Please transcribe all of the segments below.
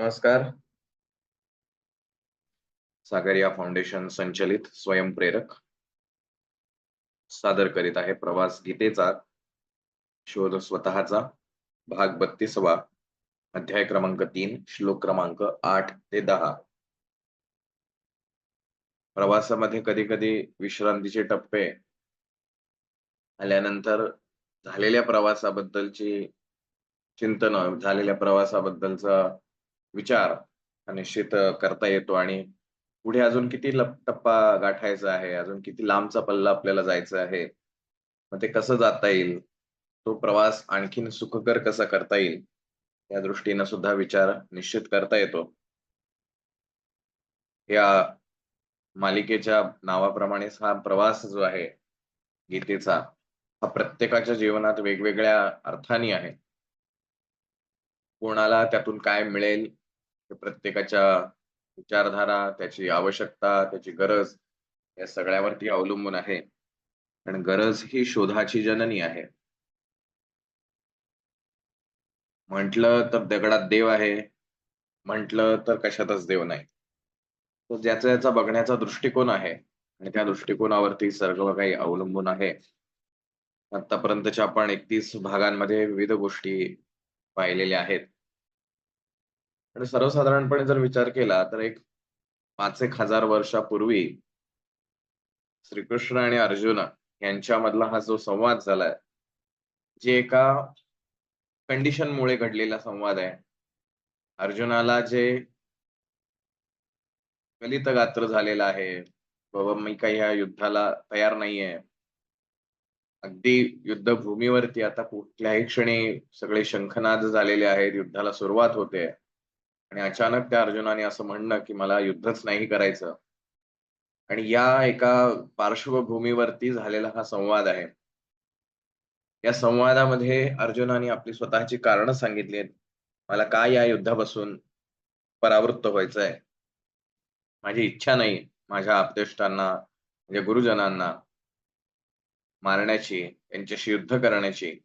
नमस्कार. सागरिया फाउंडेशन संचलित स्वयंप्रेरक सादर करीत आहे प्रवास गीतेचा शोध स्वतःचा भाग 32वा अध्याय क्रमांक 3 श्लोक क्रमांक 8 ते 10. प्रवासामध्ये कधी कधी विश्रांतीचे टप्पे आल्यानंतर झालेल्या प्रवासाबद्दलची चिंतन, झालेल्या प्रवासाबद्दलचा विचार हा निश्चित करता येतो आणि पुढे अजून किती टप्पा गाठायचा आहे, अजून किती लांबचा पल्ला आपल्याला जायचा आहे, मग ते कसं जाता येईल, तो प्रवास आणखीन सुखकर कसा करता येईल, या दृष्टीनं सुद्धा विचार निश्चित करता येतो. या मालिकेच्या नावाप्रमाणेच हा प्रवास जो आहे गीतेचा, हा प्रत्येकाच्या जीवनात वेगवेगळ्या अर्थाने आहे. कोणाला त्यातून काय मिळेल, हे प्रत्येकाच्या विचारधारा, त्याची आवश्यकता, त्याची गरज या सगळ्यावरती अवलंबून आहे. आणि गरज ही शोधाची जननी आहे. म्हटलं तर दगडात देव आहे, म्हटलं तर कशातच देव नाही. तो ज्याचा याचा बघण्याचा दृष्टिकोन आहे आणि त्या दृष्टिकोनावरती सर्व काही अवलंबून आहे. आतापर्यंतच्या आपण 31 भागांमध्ये विविध गोष्टी पाहिलेल्या आहेत. आणि सर्वसाधारणपणे जर विचार केला तर एक 5,000 वर्षापूर्वी श्रीकृष्ण आणि अर्जुन यांच्यामधला हा जो संवाद झालाय, जे एका कंडिशनमुळे घडलेला संवाद आहे. अर्जुनाला जे गलित गात्र झालेला आहे, बाबा मी काही ह्या युद्धाला तयार नाहीये. अगदी युद्धभूमीवरती आता कुठल्याही क्षणी सगळे शंखनाद झालेले आहेत, युद्धाला सुरुवात होते आणि अचानक त्या अर्जुनाने असं म्हणणं की मला युद्धच नाही करायचं. आणि या एका पार्श्वभूमीवरती झालेला हा संवाद आहे. या संवादामध्ये अर्जुनाने आपली स्वतःची कारणं सांगितली आहेत. मला काय या युद्धापासून परावृत्त व्हायचंय. माझी इच्छा नाही माझ्या आप्तेष्टांना, म्हणजे गुरुजनांना मारण्याची, त्यांच्याशी युद्ध करण्याची.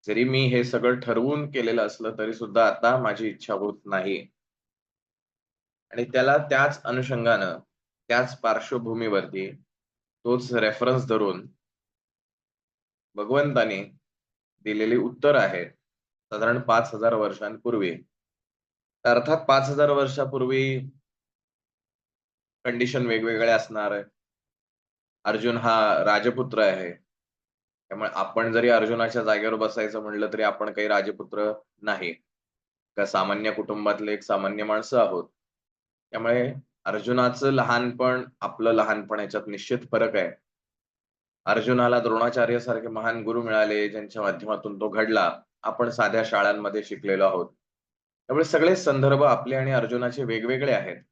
जरी मी हे सगळं ठरवून केलेलं असलं तरी सुद्धा आता माझी इच्छा होत नाही. आणि त्याला त्याच अनुषंगानं, त्याच पार्श्वभूमीवरती, तोच रेफरन्स धरून भगवंताने दिलेली उत्तर आहे साधारण 5,000 वर्षांपूर्वी. अर्थात 5,000 वर्षापूर्वी कंडिशन वेगवेगळे असणार आहे. अर्जुन हा राजपुत्र आहे. त्यामुळे आपण जरी अर्जुनाच्या जागेवर बसायचं म्हटलं तरी आपण काही राजपुत्र नाही. एका सामान्य कुटुंबातले एक सामान्य माणसं आहोत. त्यामुळे अर्जुनाचं लहानपण, आपलं लहानपण याच्यात निश्चित फरक आहे. अर्जुनाला द्रोणाचार्य सारखे महान गुरु मिळाले, ज्यांच्या माध्यमातून तो घडला. आपण साध्या शाळांमध्ये शिकलेलो आहोत. त्यामुळे सगळे संदर्भ आपले आणि अर्जुनाचे वेगवेगळे आहेत.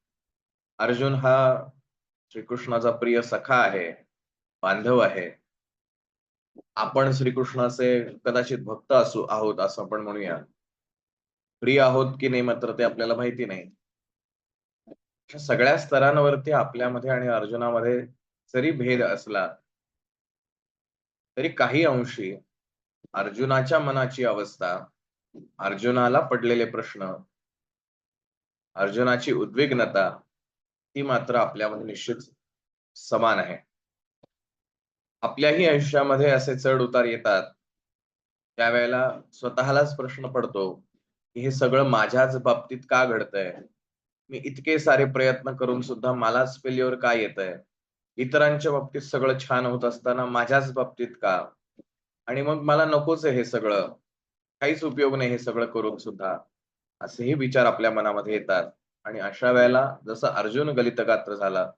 अर्जुन हा श्रीकृष्णाचा प्रिय सखा आहे, बांधव आहे. आपण श्रीकृष्णाचे कदाचित भक्त असू आहोत असं आपण म्हणूया. प्रिय आहोत की नाही मात्र ते आपल्याला माहिती नाही. अशा सगळ्या स्तरांवरती आपल्यामध्ये आणि अर्जुनामध्ये जरी भेद असला तरी काही अंशी अर्जुनाच्या मनाची अवस्था, अर्जुनाला पडलेले प्रश्न, अर्जुनाची उद्विग्नता, ती मात्र आपल्यामध्ये निश्चित समान आहे. आपल्याही आयुष्यामध्ये असे चढ उतार येतात. त्यावेळेला स्वतःलाच प्रश्न पडतो की हे सगळं माझ्याच बाबतीत का घडतंय. मी इतके सारे प्रयत्न करून सुद्धा मलाच फेल्युअर का येतंय. इतरांच्या बाबतीत सगळं छान होत असताना माझ्याच बाबतीत का. आणि मग मला नकोच आहे हे सगळं, काहीच उपयोग नाही हे सगळं करून सुद्धा, असेही विचार आपल्या मनामध्ये येतात. आणि अशा वेळेला जसं अर्जुन गलितगात्र झाला,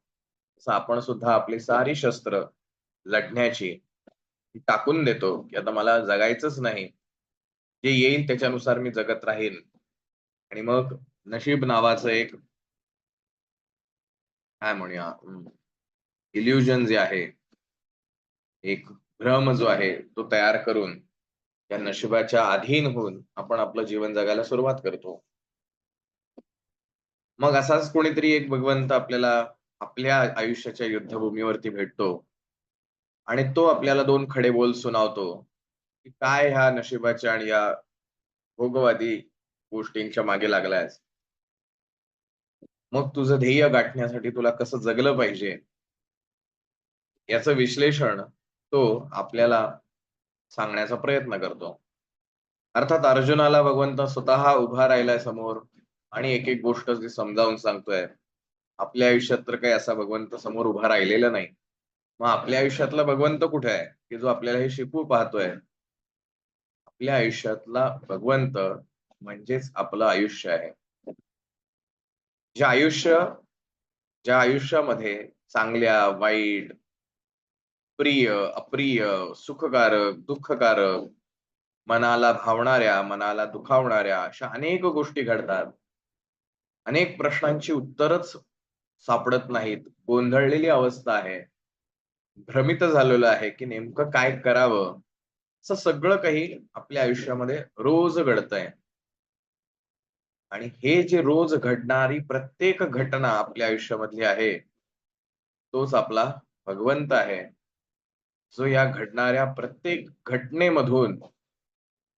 तसं आपण सुद्धा आपली सारी शस्त्र लढण्याची टाकून देतो की आता मला जगायचंच नाही. जे येईल त्याच्यानुसार मी जगत राहील. आणि मग नशीब नावाचं एक, काय म्हणूया, इल्युजन जे आहे, एक भ्रम जो आहे तो तयार करून त्या नशिबाच्या अधीन होऊन आपण आपलं जीवन जगायला सुरुवात करतो. मग असाच कोणीतरी एक भगवंत आपल्याला आपल्या आयुष्याच्या युद्धभूमीवरती भेटतो आणि तो आपल्याला दोन खडे बोल सुनावतो की काय ह्या नशिबाच्या आणि या भोगवादी गोष्टींच्या मागे लागलायस. मग तुझं ध्येय गाठण्यासाठी तुला कसं जगलं पाहिजे याचं विश्लेषण तो आपल्याला सांगण्याचा प्रयत्न करतो. अर्थात अर्जुनाला भगवंत स्वतः उभा राहिलाय समोर आणि एक एक गोष्ट जी समजावून सांगतोय. आपल्या आयुष्यात तर काही असा भगवंत समोर उभा राहिलेला नाही. मग आपल्या आयुष्यातला भगवंत कुठे आहे, की जो आपल्याला हे शिकवू पाहतोय? आपल्या आयुष्यातला भगवंत म्हणजेच आपलं आयुष्य आहे. जे आयुष्य ज्या आयुष्यामध्ये चांगल्या, वाईट, प्रिय, अप्रिय, सुखकारक, दुःखकारक, मनाला भावणाऱ्या, मनाला दुखावणाऱ्या अशा अनेक गोष्टी घडतात. अनेक प्रश्नांची उत्तरच सापडत नाहीत. गोंधळलेली अवस्था आहे. भ्रमित झालेलो आहे, की नेमकं काय करावं? असं सगळं काही आपल्या आयुष्यामध्ये रोज घडतंय. आणि हे जे रोज घडणारी प्रत्येक घटना आपल्या आयुष्यामधली आहे, तोच आपला भगवंत आहे. जो या घडणाऱ्या प्रत्येक घटनेमधून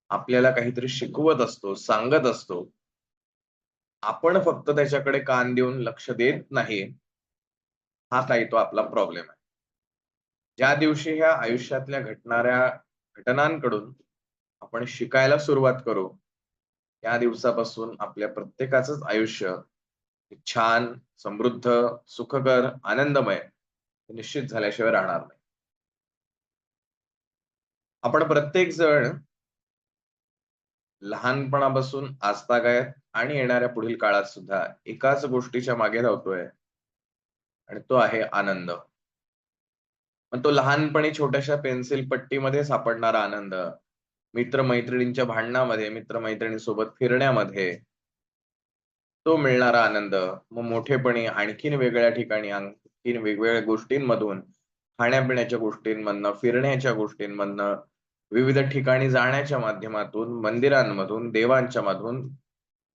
आपल्याला काहीतरी शिकवत असतो, सांगत असतो. आपण फक्त त्याच्याकडे कान देऊन लक्ष देत नाही, हा काही तो आपला प्रॉब्लेम आहे. ज्या दिवशी ह्या आयुष्यातल्या घडणाऱ्या घटनांकडून आपण शिकायला सुरुवात करू, त्या दिवसापासून आपल्या प्रत्येकाचंच आयुष्य हे छान, समृद्ध, सुखकर, आनंदमय हे निश्चित झाल्याशिवाय राहणार नाही. आपण प्रत्येक जण लहानपणापासून आजतागायत आणि येणाऱ्या पुढील काळात सुद्धा एकाच गोष्टीच्या मागे धावतोय आणि तो आहे आनंद. पण तो लहानपणी छोट्याशा पेन्सिल पट्टीमध्ये सापडणारा आनंद, मित्र-मैत्रिणींच्या भांडणामध्ये, मित्र-मैत्रिणींसोबत फिरण्यामध्ये तो मिळणारा आनंद, मग मोठेपणी आणखीन वेगळ्या ठिकाणी, आणखीन वेगवेगळ्या गोष्टींमधून, खाण्यापिण्याच्या गोष्टींमधनं, फिरण्याच्या गोष्टींमधनं, विविध ठिकाणी जाण्याच्या माध्यमातून, मंदिरांमधून, देवांच्या मधून,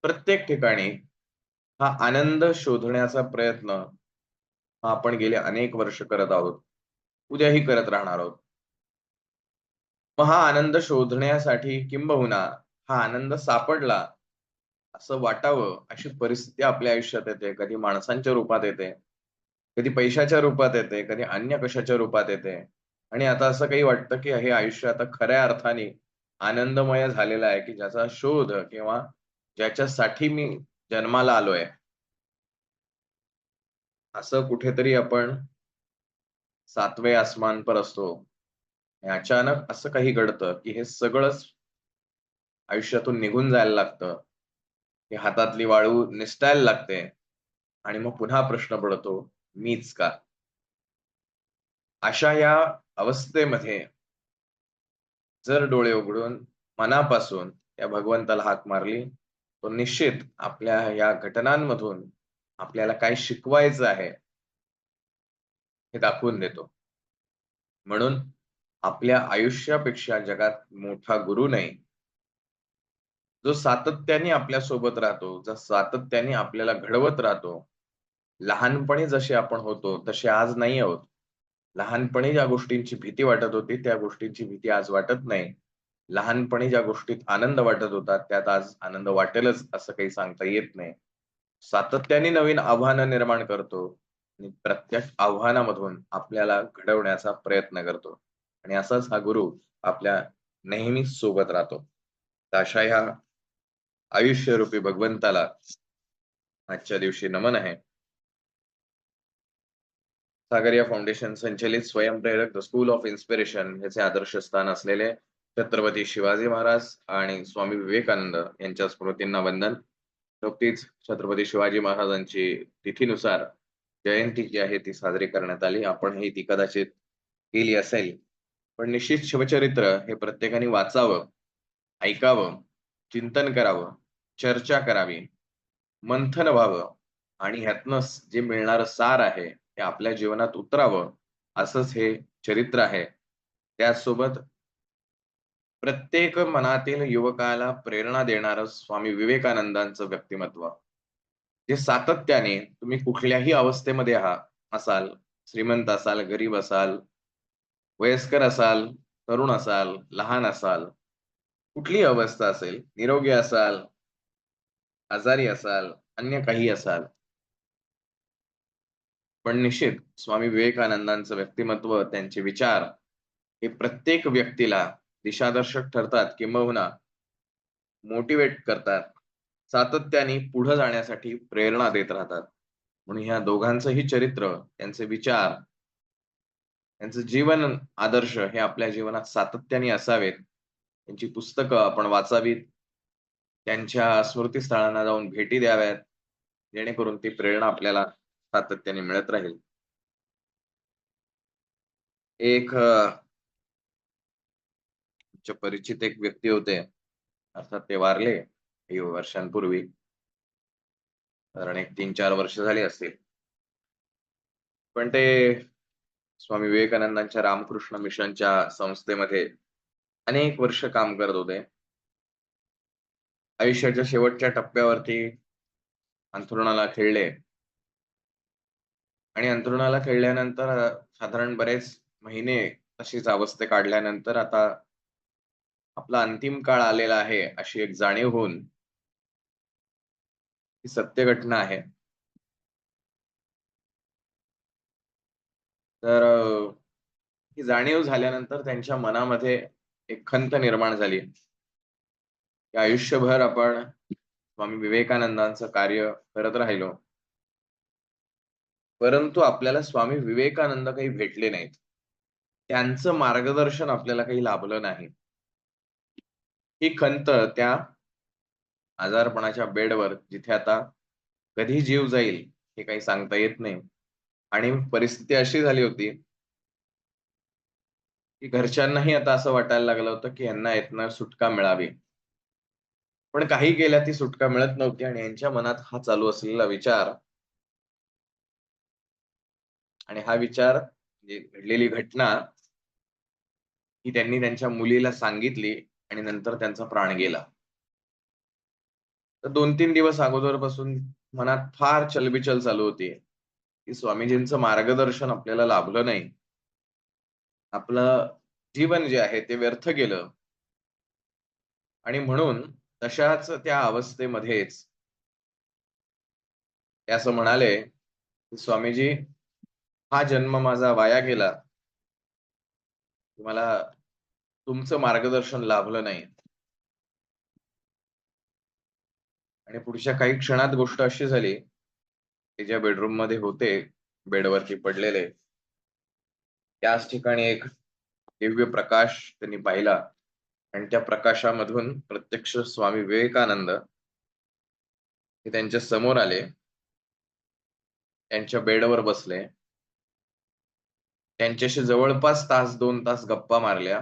प्रत्येक ठिकाणी हा आनंद शोधण्याचा प्रयत्न हा आपण गेले अनेक वर्ष करत आहोत. उद्याही करत राहणार आहोत. मग हा आनंद शोधण्यासाठी किंबहुना हा आनंद सापडला असं वाटावं, अशी परिस्थिती आपल्या आयुष्यात येते. कधी माणसांच्या रूपात येते, कधी पैशाच्या रूपात येते, कधी अन्य कशाच्या रूपात येते. आणि आता असं काही वाटतं, की हे आयुष्य आता खऱ्या अर्थाने आनंदमय झालेलं आहे, की ज्याचा शोध किंवा ज्याच्यासाठी मी जन्माला आलोय, असं कुठेतरी आपण 7वें आसमान पर असतो. आणि अचानक असं काही घडतं, की हे सगळंच आयुष्यातून निघून जायला लागतं. ही हातातली वाळू निसटायला लागते आणि मग पुन्हा प्रश्न पडतो, मीच का? अशा या अवस्थेमध्ये जर डोळे उघडून मनापासून त्या भगवंताला हाक मारली, तो निश्चित आपल्या या घटनांमधून आपल्याला काय शिकवायचं आहे, हे दाखवून देतो. म्हणून आपल्या आयुष्यापेक्षा जगात मोठा गुरु नाही. जो सातत्याने आपल्या सोबत राहतो, जो सातत्याने आपल्याला घडवत राहतो. लहानपणी जसे आपण होतो, तसे आज नाही आहोत. लहानपणी ज्या गोष्टींची भीती वाटत होती, त्या गोष्टींची भीती आज वाटत नाही. लहानपणी ज्या गोष्टीत आनंद वाटत होता, त्यात आज आनंद वाटेलच असं काही सांगता येत नाही. सातत्याने नवीन आव्हानं निर्माण करतो आणि प्रत्येक आव्हानामधून आपल्याला घडवण्याचा प्रयत्न करतो. आणि असाच हा गुरु आपल्या नेहमीच सोबत राहतो. तर अशा ह्या आयुष्यरूपी भगवंताला आजच्या दिवशी नमन आहे. सागरिया फाउंडेशन संचलित स्वयंप्रेरक द स्कूल ऑफ इन्स्पिरेशन याचे आदर्शस्थान असलेले छत्रपती शिवाजी महाराज आणि स्वामी विवेकानंद यांच्या स्मृतींना वंदन. नुकतीच छत्रपती शिवाजी महाराजांची तिथीनुसार जयंती जी आहे ती साजरी करण्यात आली. आपण ही ती कदाचित केली असेल. पण निश्चित शिवचरित्र हे प्रत्येकाने वाचावं, ऐकावं, चिंतन करावं, चर्चा करावी, मंथन व्हावं आणि ह्यातनं जे मिळणारं सार आहे, ते आपल्या जीवनात उतरावं, असंच हे चरित्र आहे. त्याचसोबत प्रत्येक मनातील युवकाला प्रेरणा देणारं स्वामी विवेकानंदांचं व्यक्तिमत्व. जे सातत्याने तुम्ही कुठल्याही अवस्थेमध्ये असाल, श्रीमंत असाल, गरीब असाल, वयस्कर असाल, तरुण असाल, लहान असाल, कुठलीही अवस्था असेल, निरोगी असाल, आजारी असाल, अन्य काही असाल, पण निश्चित स्वामी विवेकानंदांचं व्यक्तिमत्व, त्यांचे विचार हे प्रत्येक व्यक्तीला दिशादर्शक ठरतात, किंबहुना मोटिवेट करतात. सातत्याने पुढे जाण्यासाठी प्रेरणा देत राहतात. म्हणून ह्या दोघांचंही चरित्र, त्यांचे विचार, त्यांचं जीवन आदर्श हे आपल्या जीवनात सातत्याने असावेत. त्यांची पुस्तकं आपण वाचावीत. त्यांच्या स्मृतीस्थळांना जाऊन भेटी द्याव्यात. जेणेकरून ती प्रेरणा आपल्याला सातत्याने मिळत राहील. एक आमच्या परिचित एक व्यक्ती होते. अर्थात ते वारले काही वर्षांपूर्वी. साधारण एक 3-4 वर्ष झाली असतील. पण ते स्वामी विवेकानंदांच्या रामकृष्ण मिशनच्या संस्थेमध्ये अनेक वर्ष काम करत होते. आयुष्याच्या शेवटच्या टप्प्यावरती अंथरुणाला खिळले आणि अंथरुणाला खिळल्यानंतर साधारण बरेच महिने तशीच अवस्था काढल्यानंतर आता आपला अंतिम काळ आलेला आहे, अशी एक जाणीव होऊन ही सत्य घटना आहे. तर ही जाणीव झाल्यानंतर त्यांच्या मनामध्ये एक खंत निर्माण झाली, की आयुष्यभर आपण स्वामी विवेकानंदांचं कार्य करत राहिलो. परंतु आपल्याला स्वामी विवेकानंद काही भेटले नाहीत. त्यांचं मार्गदर्शन आपल्याला काही लाभलं नाही. ही खंत त्या आजारपणाच्या बेडवर, जिथे आता कधी जीव जाईल हे काही सांगता येत नाही, आणि परिस्थिती अशी झाली होती, की घरच्यांनाही आता असं वाटायला लागलं होतं, की यांना यातनं सुटका मिळावी. पण काही केल्या ती सुटका मिळत नव्हती आणि यांच्या मनात हा चालू असलेला विचार आणि हा विचार, म्हणजे घडलेली घटना, ही त्यांनी त्यांच्या मुलीला सांगितली आणि नंतर त्यांचा प्राण गेला. तर 2-3 दिवस अगोदरपासून मनात फार चलबिचल चालू होती, की स्वामीजींचं मार्गदर्शन आपल्याला लाभलं नाही. आपलं जीवन जे आहे ते व्यर्थ गेलं आणि म्हणून तशाच त्या अवस्थेमध्येच ते असं म्हणाले, की "स्वामीजी, हा जन्म माझा वाया गेला. मला तुमचं मार्गदर्शन लाभलं नाही." आणि पुढच्या काही क्षणात गोष्ट अशी झाली, ते ज्या बेडरूममध्ये होते, बेडवरती पडलेले, त्याच ठिकाणी एक दिव्य प्रकाश त्यांनी पाहिला आणि त्या प्रकाशामधून प्रत्यक्ष स्वामी विवेकानंद हे त्यांच्या समोर आले. त्यांच्या बेडवर बसले. त्यांच्याशी जवळपास तास 2 तास गप्पा मारल्या.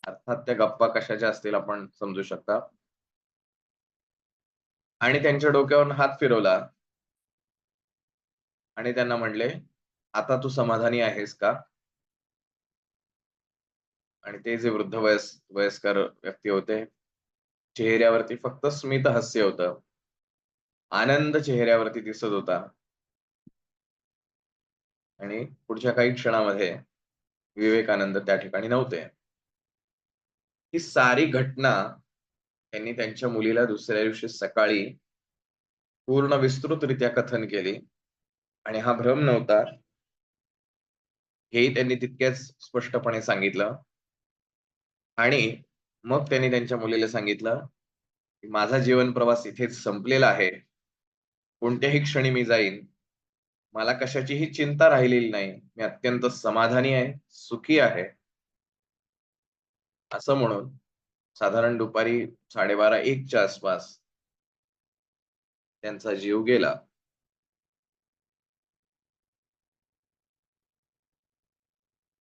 अर्थात त्या गप्पा कशाच्या असतील आपण समजू शकता. आणि त्यांच्या डोक्यावरून हात फिरवला आणि त्यांना म्हटले, "आता तू समाधानी आहेस का?" आणि ते जे वृद्ध वयस्कर व्यक्ती होते, चेहऱ्यावरती फक्त स्मित हास्य होतं. आनंद चेहऱ्यावरती दिसत होता आणि पुढच्या काही क्षणामध्ये विवेकानंद त्या ठिकाणी नव्हते. ही सारी घटना त्यांनी त्यांच्या मुलीला दुसऱ्या दिवशी सकाळी पूर्ण विस्तृतरित्या कथन केली आणि हा भ्रम नव्हता, हेही त्यांनी तितक्याच स्पष्टपणे सांगितलं. आणि मग त्यांनी त्यांच्या मुलीला सांगितलं, की "माझा जीवन प्रवास इथेच संपलेला आहे. कोणत्याही क्षणी मी जाईन. मला कशाचीही चिंता राहिलेली नाही. मी अत्यंत समाधानी आहे, सुखी आहे." असं म्हणून साधारण दुपारी 12:30-1 च्या आसपास त्यांचा जीव गेला.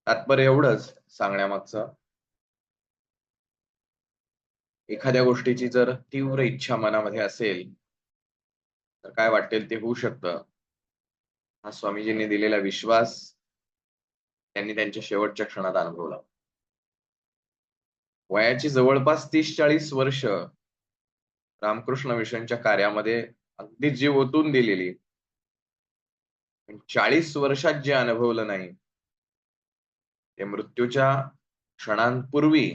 तात्पर्य एवढंच सांगण्यामागचं, एखाद्या गोष्टीची जर तीव्र इच्छा मनामध्ये असेल, तर काय वाटेल ते होऊ शकतं. हा स्वामीजींनी दिलेला विश्वास त्यांनी त्यांच्या शेवटच्या क्षणात अनुभवला. वयाची जवळपास 30-40 वर्ष रामकृष्ण मिशनच्या कार्यामध्ये अगदी जीव ओतून दिलेली. पण 40 वर्षात जे अनुभवलं नाही, ते मृत्यूच्या क्षणांपूर्वी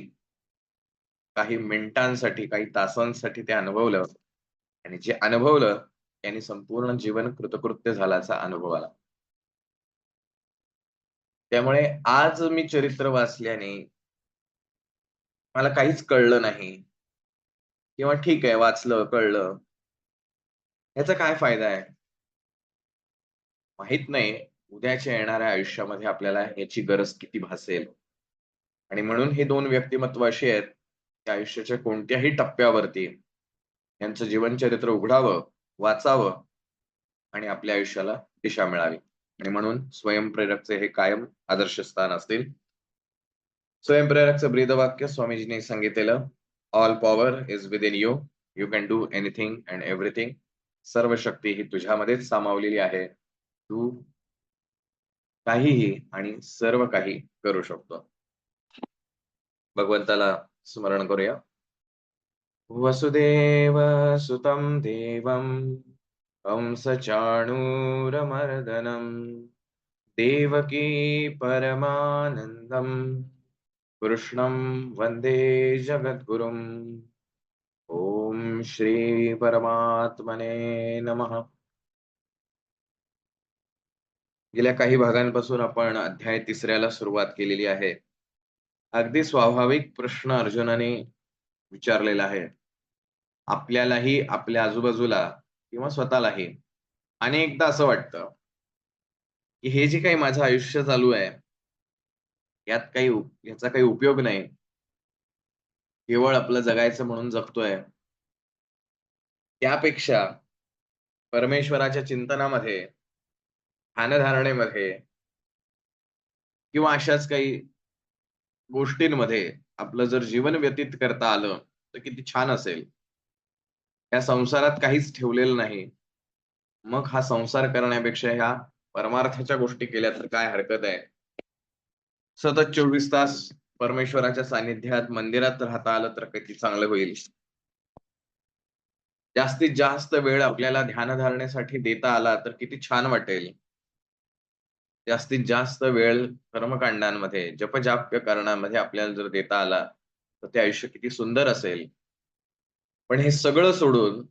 काही मिनिटांसाठी, काही तासांसाठी ते अनुभवलं आणि जे अनुभवलं, त्यांनी संपूर्ण जीवन कृतकृत्य झाल्याचा अनुभव आला. त्यामुळे आज मी चरित्र वाचल्याने मला काहीच कळलं नाही किंवा ठीक आहे वाचलं, कळलं. ह्याचा काय फायदा आहे? माहीत नाही उद्याच्या येणाऱ्या आयुष्यामध्ये आपल्याला ह्याची गरज किती भासेल आणि म्हणून हे 2 व्यक्तिमत्व अशी आहेत, की आयुष्याच्या कोणत्याही टप्प्यावरती यांचं जीवनचरित्र उघडावं, वाचावं आणि आपल्या आयुष्याला दिशा मिळावी आणि म्हणून स्वयंप्रेरकचे हे कायम आदर्शस्थान असतील. स्वयंप्रेरकचं ब्रीदवाक्य स्वामीजींनी सांगितलेलं, "all power is within you. You can do anything and everything." सर्व शक्ती ही तुझ्यामध्येच सामावलेली आहे. तू काहीही आणि सर्व काही करू शकतो. भगवंताला स्मरण करूया. वसुदेव सुतं देवं कंसचाणूरमर्दनम् देवकी परमानन्दम् कृष्णं वन्दे जगद्गुरुम्. ओम श्री परमात्मने नमः. गेल्या काही भागांपासून आपण अध्याय 3ऱ्याला सुरुवात केलेली आहे. अगदी स्वाभाविक प्रश्न अर्जुनाने विचारलेला आहे. आपल्यालाही आपल्या आजूबाजूला किंवा स्वतःलाही अनेकदा असं वाटतं, की हे जे काही माझं आयुष्य चालू आहे, याचा काही उपयोग नाही. केवळ आपलं जगायचं म्हणून जगतोय. त्यापेक्षा परमेश्वराच्या चिंतनामध्ये, ध्यानधारणेमध्ये किंवा अशाच काही गोष्टींमध्ये आपलं जर जीवन व्यतीत करता आलं, तर किती छान असेल. या संसारात काहीच ठेवलेलं नाही. मग हा संसार करण्यापेक्षा ह्या परमार्थाच्या गोष्टी केल्या तर काय हरकत आहे? सतत 24 तास परमेश्वराच्या सानिध्यात मंदिरात राहता आलं तर किती चांगलं होईल. जास्तीत जास्त वेळ आपल्याला ध्यानधारणेसाठी देता आला तर किती छान वाटेल. जास्तीत जास्त वेळ कर्मकांडांमध्ये, जपजाप्य करण्यामध्ये आपल्याला जर देता आला, तर ते आयुष्य किती सुंदर असेल. पण हे सगळं सोडून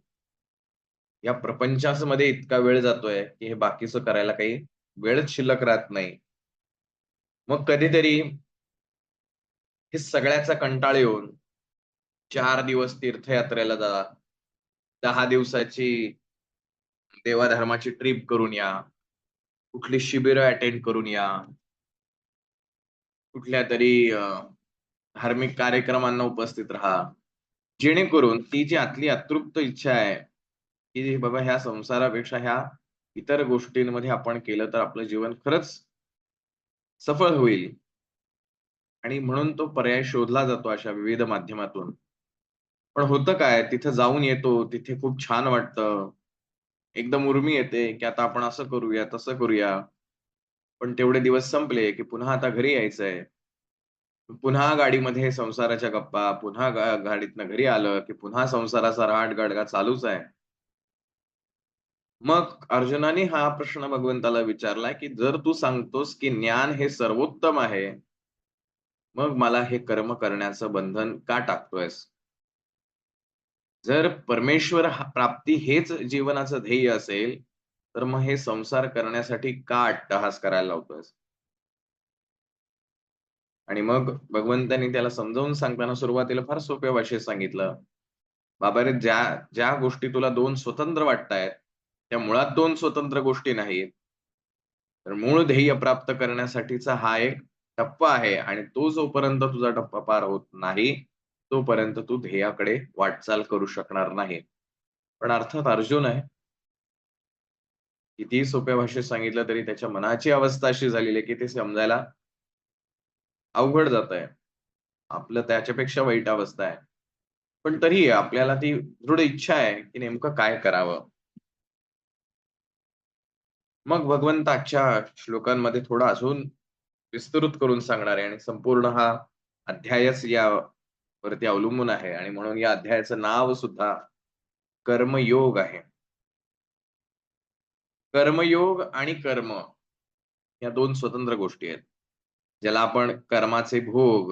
या प्रपंचामध्ये इतका वेळ जातोय, की हे बाकीचं करायला काही वेळच शिल्लक राहत नाही. मग कधीतरी हे सगळ्याचा कंटाळ येऊन 4 दिवस तीर्थयात्रेला जा, 10 दिवसाची देवाधर्माची ट्रिप करून या, कुठली शिबिरं अटेंड करून या, कुठल्यातरी धार्मिक कार्यक्रमांना उपस्थित राहा. जेणेकरून ती जी आतली अतृप्त इच्छा आहे, की बाबा ह्या संसारापेक्षा ह्या इतर गोष्टींमध्ये आपण केलं तर आपलं जीवन खरंच सफळ होईल आणि म्हणून तो पर्याय शोधला जातो अशा विविध माध्यमातून. पण होतं काय, तिथं जाऊन येतो, तिथे खूप छान वाटतं. एकदम उर्मी येते, की आता आपण असं करूया, तसं करूया. पण तेवढे दिवस संपले, की पुन्हा आता घरी यायचंय. पुन्हा गाडीमध्ये संसाराच्या गप्पा, पुन्हा गाडीतनं घरी आलं, की पुन्हा संसाराचा रहाट-गडगा चालूच आहे. मग अर्जुनाने हा प्रश्न भगवंताला विचारला, की जर तू सांगतोस, की ज्ञान हे सर्वोत्तम आहे, मग मला हे कर्म करण्याचं बंधन का टाकतोयस? जर परमेश्वर प्राप्ती हेच जीवनाचं ध्येय असेल, तर मग हे संसार करण्यासाठी का अट्टहास करायला लावतोयस? आणि मग भगवंतांनी त्याला समजावून सांगताना सुरुवातीला फार सोप्या भाषेत सांगितलं, "बाबा रे, ज्या ज्या गोष्टी तुला 2 स्वतंत्र वाटतायत, त्या मुळात 2 स्वतंत्र गोष्टी नाहीत. तर मूळ ध्येय प्राप्त करण्यासाठीचा हा एक टप्पा आहे आणि तो जोपर्यंत तुझा टप्पा पार होत नाही, तोपर्यंत तू ध्येयाकडे वाटचाल करू शकणार नाही." पण अर्थात अर्जुन आहे, कितीही सोप्या भाषेत सांगितलं तरी त्याच्या मनाची अवस्था अशी झालेली आहे, की ते समजायला अवघड जातंय. आपलं त्याच्यापेक्षा वाईट अवस्था आहे. पण तरीही आपल्याला ती दृढ इच्छा आहे, की नेमकं काय करावं? मग भगवंत आजच्या श्लोकांमध्ये थोडा अजून विस्तृत करून सांगणार आहे आणि संपूर्ण हा अध्यायच यावरती अवलंबून आहे आणि म्हणून या अध्यायाचं नाव सुद्धा कर्मयोग आहे. कर्मयोग आणि कर्म या 2 स्वतंत्र गोष्टी आहेत. ज्याला आपण कर्माचे भोग,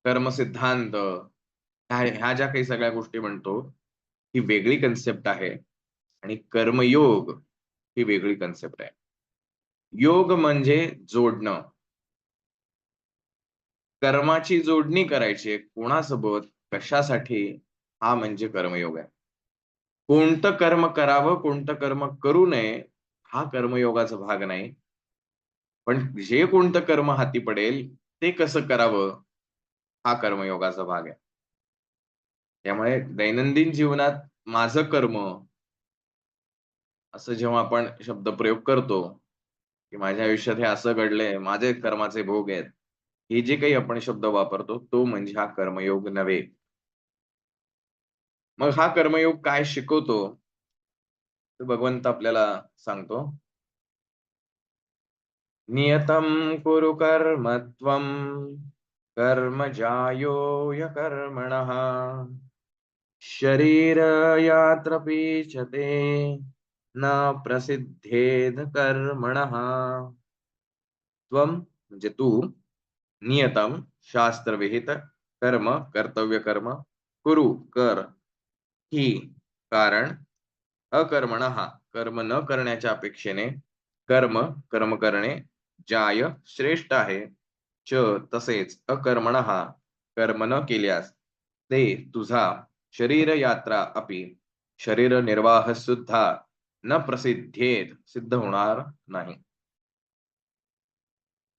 कर्मसिद्धांत ह्या ज्या काही सगळ्या गोष्टी म्हणतो, ही वेगळी कन्सेप्ट आहे आणि कर्मयोग ही वेगळी कन्सेप्ट आहे. योग म्हणजे जोडणं. कर्माची जोडणी करायची आहे. कोणासोबत, कशासाठी? हा म्हणजे कर्मयोग आहे. कोणतं कर्म करावं, कोणतं कर्म करू नये, हा कर्मयोगाचा भाग नाही. पण जे कोणतं कर्म हाती पडेल, ते कसं करावं, हा कर्मयोगाचा भाग आहे. त्यामुळे दैनंदिन जीवनात माझं कर्म असं जेव्हा आपण शब्दप्रयोग करतो, की माझ्या आयुष्यात हे असं घडलंय, माझे कर्माचे भोग आहेत. हे जे काही आपण शब्द वापरतो, तो म्हणजे हा कर्मयोग नव्हे. मग हा कर्मयोग काय शिकवतो, तर भगवंत आपल्याला सांगतो, "नियतं कुरु कर्म त्वं, कर्म ज्यायो ह्यकर्मणः, शरीरयात्रपि च ते, न प्रसिद्धेद कर्मणः." त्वं म्हणजे तू, नियतम शास्त्रविहित कर्म कर्तव्य कर्म कुरु कर ही कारण अकर्मणः कर्म न करण्याच्या अपेक्षेने कर्म कर्म करणे ज्याय श्रेष्ठ आहे च तसेच अकर्मणः कर्म न केल्यास ते तुझा शरीर यात्रा अपि शरीर निर्वाह सुद्धा न प्रसिद्धेत सिद्ध होणार नाही.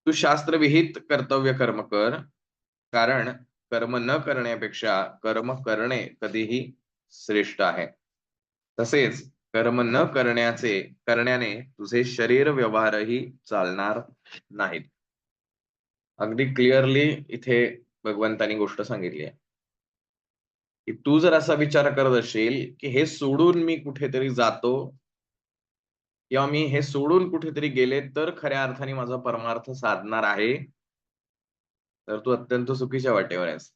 तू शास्त्रविहित कर्तव्य कर्म कर, कारण कर्म न करण्यापेक्षा कर्म करणे कधीही श्रेष्ठ आहे. तसेच कर्म न करण्याने तुझे शरीर व्यवहारही चालणार नाहीत. अगदी क्लिअरली इथे भगवंतानी गोष्ट सांगितली आहे, की तू जर असा विचार करत असशील, की हे सोडून मी कुठेतरी जातो किंवा मी हे सोडून कुठेतरी गेले तर खऱ्या अर्थाने माझा परमार्थ साधणार आहे, तर तू अत्यंत चुकीच्या वाटेवर आहेस.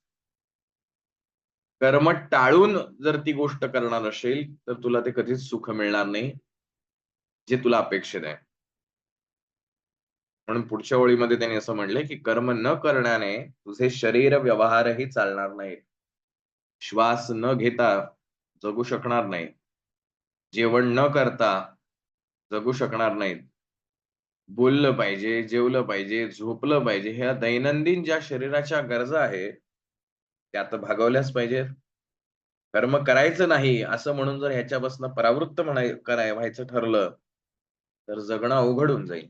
कर्म टाळून जर ती गोष्ट करणार असेल, तर तुला ते कधीच सुख मिळणार नाही, जे तुला अपेक्षित आहे. म्हणून पुढच्या ओळीमध्ये त्यांनी असं म्हटलंय, की कर्म न करण्याने तुझे शरीर व्यवहारही चालणार नाहीत. श्वास न घेता जगू शकणार नाही. जेवण न करता जगू शकणार नाहीत. बोललं पाहिजे, जेवलं पाहिजे, झोपलं पाहिजे. ह्या दैनंदिन ज्या शरीराच्या गरजा आहेत, त्या तर भागवल्याच पाहिजेत. कर्म करायचं नाही असं म्हणून जर ह्याच्यापासून परावृत्त व्हायचं ठरलं, तर जगणं अवघड होऊन जाईल.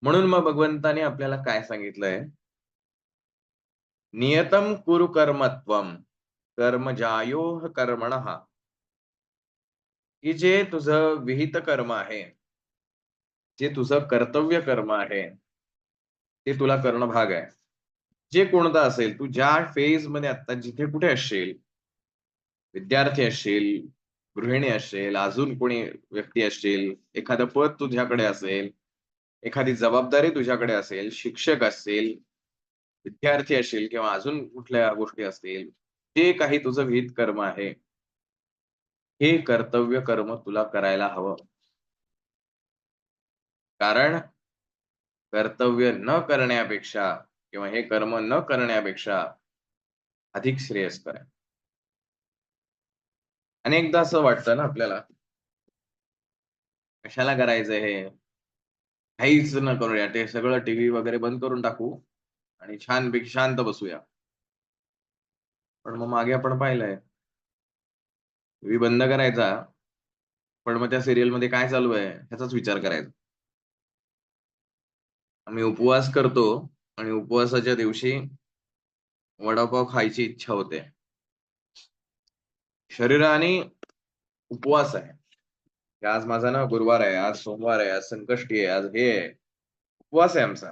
म्हणून मग भगवंताने आपल्याला काय सांगितलंय, "नियतं कुरु कर्म त्वं, कर्म ज्यायोः कर्मणः." की जे तुझं विहित कर्म आहे, जे तुझं कर्तव्य कर्म आहे, ते तुला करणं भाग आहे. जे कोणतं असेल, तू ज्या फेजमध्ये आत्ता जिथे कुठे असशील, विद्यार्थी असशील, गृहिणी असशील, अजून कोणी व्यक्ती असशील, एखादं पद तुझ्याकडे असेल, एखादी जबाबदारी तुझ्याकडे असेल, शिक्षक असतील, विद्यार्थी असशील किंवा अजून कुठल्या गोष्टी असतील, जे काही तुझं विहित कर्म आहे, हे कर्तव्य कर्म तुला करायला हवं. कारण कर्तव्य न करण्यापेक्षा किंवा हे कर्म न करण्यापेक्षा अधिक श्रेयस्कर आहे. अनेकदा असं वाटतं ना आपल्याला, कशाला करायचंय हे? काहीच न करूया. ते सगळं टीव्ही वगैरे बंद करून टाकू आणि छानपैकी शांत बसूया. पण मग मागे आपण पाहिलंय, टीव्ही बंद करायचा, पण मग त्या सीरियलमध्ये काय चालू आहे ह्याचाच विचार करायचा. आम्ही उपवास करतो आणि उपवासाच्या दिवशी वडापाव खायची इच्छा होते. शरीराने उपवास आहे, की आज माझा ना गुरुवार आहे, आज सोमवार आहे, आज संकष्टी आहे, आज हे आहे. उपवास आहे आमचा.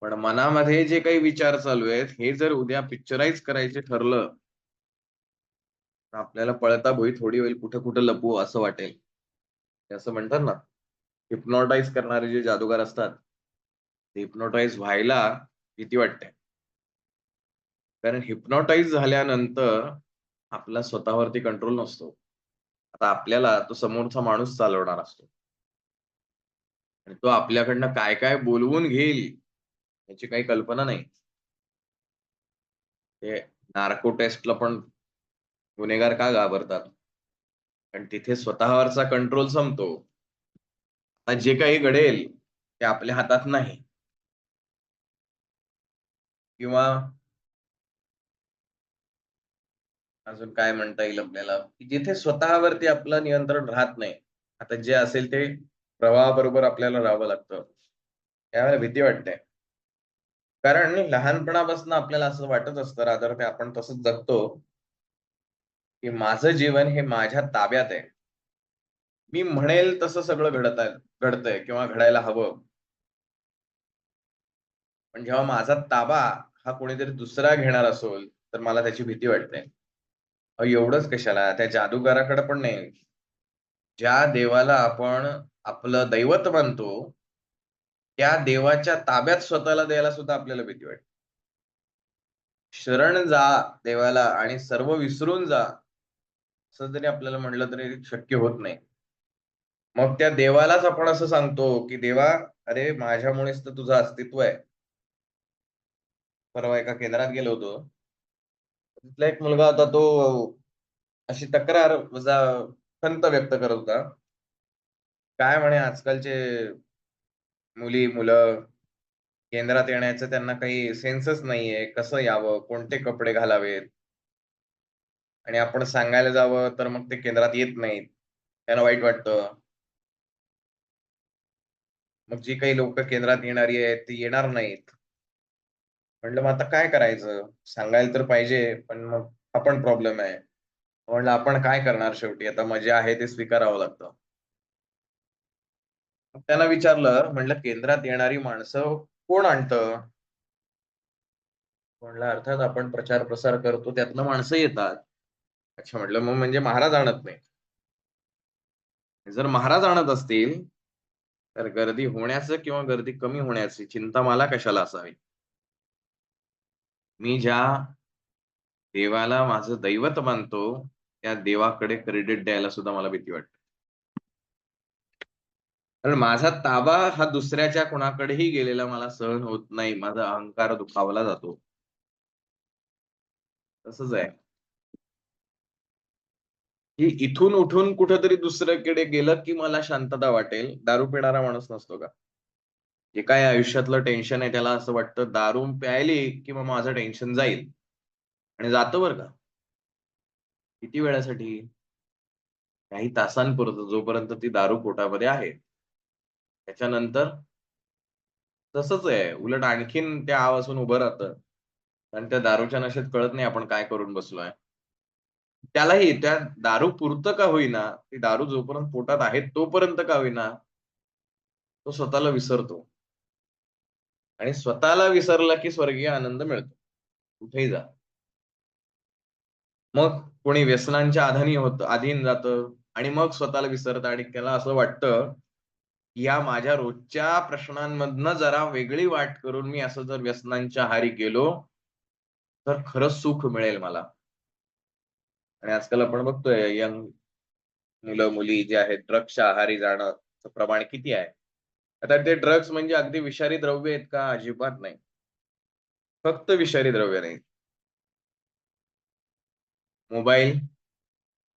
पण मनामध्ये जे काही विचार चालू आहेत, हे जर उद्या पिक्चराइज करायचे ठरलं, तर आपल्याला पळता भुई थोडी होईल, कुठं-कुठं लपवू असं वाटेल. ते असं म्हणतात ना, हिप्नॉटाइज करणारे जे जादूगार असतात, ते हिप्नॉटाइज व्हायला भीती वाटते. कारण हिप्नॉटाइज झाल्यानंतर आपला स्वतःवरती कंट्रोल नसतो. आता आपल्याला तो समोरचा माणूस चालवणार असतो आणि तो आपल्याकडनं काय-काय बोलवून घेईल, याची काही कल्पना नाही. ते नार्को टेस्टला पण गुन्हेगार का घाबरतात? कारण तिथे स्वतःवरचा कंट्रोल संपतो. जे काही घडेल ते आपल्या हातात नाही. किंवा अजून काय म्हणता येईल आपल्याला, की जिथे स्वतःवरती आपलं नियंत्रण राहत नाही. आता जे असेल ते प्रवाहाबरोबर आपल्याला राहावं लागतं. त्यावेळेला भीती वाटते. कारण लहानपणापासून आपल्याला असं वाटत असतं, रादर ते आपण तसंच जगतो, की माझं जीवन हे माझ्या ताब्यात आहे. मी म्हणेल तसं सगळं घडतंय किंवा घडायला हवं. पण जेव्हा माझा ताबा हा कोणीतरी दुसरा घेणार असेल, तर मला त्याची भीती वाटते. एवढंच कशाला? त्या जादूगाराकडे पण नाही. ज्या देवाला आपण आपलं दैवत मानतो, त्या देवाच्या ताब्यात स्वतःला द्यायला सुद्धा आपल्याला भीती वाटते. शरण जा देवाला आणि सर्व विसरून जा, असं जरी आपल्याला म्हटलं तरी शक्य होत नाही. मग त्या देवालाच आपण असं सांगतो, की "देवा, अरे माझ्यामुळेच तर तुझं अस्तित्व आहे." परवा एका केंद्रात गेलो होतो. तिथला एक मुलगा होता तो अशी तक्रार खंत व्यक्त करत होता. काय म्हणे आजकालचे मुलं केंद्रात येण्याचं त्यांना काही सेन्सच नाहीये. कसं यावं? कोणते कपडे घालावेत? आणि आपण सांगायला जावं तर मग ते केंद्रात येत नाहीत. त्यांना वाईट वाटतं. मग जी काही लोकं केंद्रात येणारी आहेत, ती येणार नाहीत. म्हटलं मग आता काय करायचं? सांगायला तर पाहिजे, पण मग हा पण प्रॉब्लेम आहे. म्हटलं आपण काय करणार शेवटी आता जे आहे ते स्वीकारावं लागतं. मग त्यांना विचारलं, म्हटलं केंद्रात येणारी माणसं कोण आणतं? म्हटलं अर्थात आपण प्रचार-प्रसार करतो त्यातनं माणसं येतात. अच्छा म्हटलं मग म्हणजे महाराज आणत नाही. जर महाराज आणत असतील, तर गर्दी होण्याचं किंवा गर्दी कमी होण्याची चिंता मला कशाला असावी? मी ज्या देवाला माझं दैवत मानतो, त्या देवाकडे क्रेडिट द्यायला सुद्धा मला भीती वाटते. कारण माझा ताबा हा दुसऱ्याच्या कोणाकडेही गेलेला मला सहन होत नाही. माझा अहंकार दुखावला जातो. तसंच आहे, की इथून उठून कुठेतरी दुसऱ्याकडे गेलं, की मला शांतता वाटेल. दारू पिणारा माणूस नसतो का? जे काय आयुष्यातलं टेन्शन आहे त्याला असं वाटतं दारू प्यायली, की मग माझं टेन्शन जाईल आणि जातं बरं का. किती वेळासाठी? काही तासांपुरतं जोपर्यंत ती दारू पोटामध्ये आहे. त्याच्यानंतर तसंच आहे. उलट आणखीन त्या आवाजून उभं राहतं. आणि त्या दारूच्या नशेत कळत नाही आपण काय करून बसलोय. त्यालाही त्या दारू पुरतं का होईना, ती दारू जोपर्यंत पोटात आहे तोपर्यंत का होईना, तो स्वतःला विसरतो आणि स्वतःला विसरला की स्वर्गीय आनंद मिळतो. कुठेही जा. मग कोणी व्यसनांच्या अधीन जातं आणि मग स्वतःला विसरतं आणि त्याला असं वाटतं, या माझ्या रोजच्या प्रश्नांमधनं जरा वेगळी वाट करून मी असं जर व्यसनांच्या आहारी गेलो, तर खरंच सुख मिळेल मला. आणि आजकाल आपण बघतोय यंग मुलं-मुली जे आहेत ड्रग्सच्या आहारी जाण्याचं प्रमाण किती आहे? आता ते ड्रग्स म्हणजे अगदी विषारी द्रव्य आहेत का? अजिबात नाही. फक्त विषारी द्रव्य नाही. मोबाईल,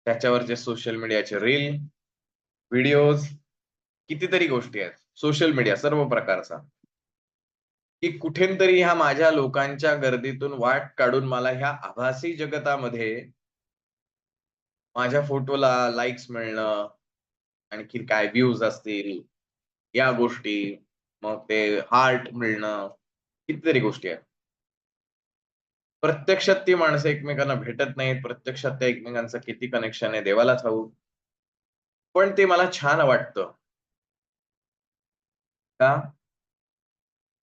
त्याच्यावरचे सोशल मीडियाचे रील, व्हिडिओज, कितीतरी गोष्टी आहेत. सोशल मीडिया सर्व प्रकारचा, की कुठेतरी ह्या माझ्या लोकांच्या गर्दीतून वाट काढून मला ह्या आभासी जगतामध्ये माझ्या फोटोला लाइक्स मिळणं, आणखी काय व्ह्यूज असतील, या गोष्टी, मग ते हार्ट मिळणं, कितीतरी गोष्टी आहेत. प्रत्यक्षात ती माणसं एकमेकांना भेटत नाहीत. प्रत्यक्षात त्या एकमेकांचं किती कनेक्शन आहे देवाला ठाऊक. पण ते मला छान वाटतं. का?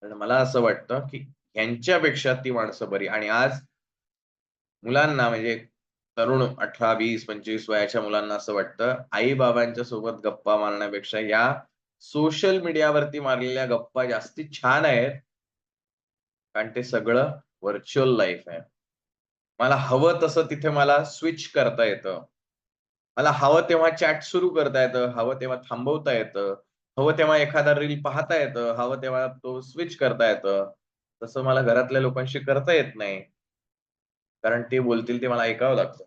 कारण मला असं वाटतं, की ह्यांच्यापेक्षा ती माणसं बरी आणि आज मुलांना म्हणजे तरुण 18, 20, 25 वयाच्या मुलांना असं वाटतं, आई-बाबांच्या सोबत गप्पा मारण्यापेक्षा या सोशल मीडियावरती मारलेल्या गप्पा जास्ती छान आहेत. कारण ते सगळं व्हर्चुअल लाईफ आहे. मला हवं तसं तिथे मला स्विच करता येतं. मला हवं तेव्हा चॅट सुरू करता येतं, हवं तेव्हा थांबवता येतं, हवं तेव्हा एखादा रील पाहता येतं, हवं तेव्हा तो स्विच करता येतं. तसं मला घरातल्या लोकांशी करता येत नाही. कारण ते बोलतील ते मला ऐकावं लागतं.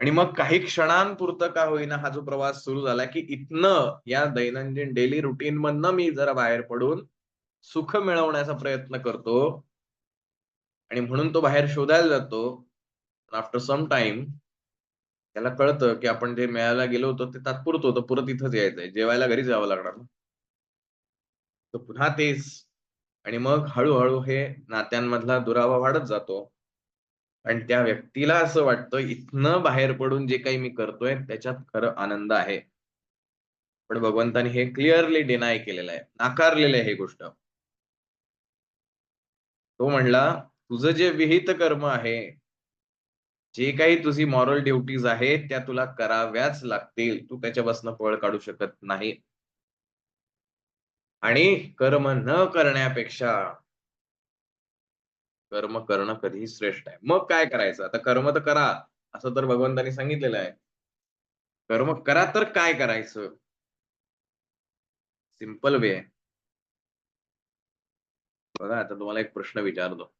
आणि मग काही क्षणांपुरतं का होईना हा जो प्रवास सुरू झाला, की इथनं या दैनंदिन डेली रुटीन मधनं मी जरा बाहेर पडून सुख मिळवण्याचा प्रयत्न करतो आणि म्हणून तो बाहेर शोधायला जातो. आफ्टर सम टाईम त्याला कळतं, की आपण जे मिळायला गेलो होतो ते तात्पुरतं होतं. परत इथंच यायचंय. जेवायला घरीच यावं लागणार ना. तर पुन्हा तेच आणि मग हळू हे नात्यांमधला दुरावा वाढत जातो. आणि त्या व्यक्तीला असं वाटतं, इथनं बाहेर पडून जे काही मी करतोय त्याच्यात खरं आनंद आहे. पण भगवंतानी हे क्लिअरली डिनाय केलेलं आहे. नाकारलेलं आहे ही गोष्ट. तो म्हणला, "तुझं जे विहित कर्म आहे, जे काही तुझी मॉरल ड्युटीज आहेत, त्या तुला कराव्याच लागतील. तू त्याच्यापासून पळ काढू शकत नाही. आणि कर्म न करण्यापेक्षा कर्म करणं कधीही श्रेष्ठ आहे." मग काय करायचं? आता कर्म तर करा, असं तर भगवंतानी सांगितलेलं आहे. कर्म करा तर काय करायचं? सिंपल वे आहे. बघा आता तुम्हाला एक प्रश्न विचारतो.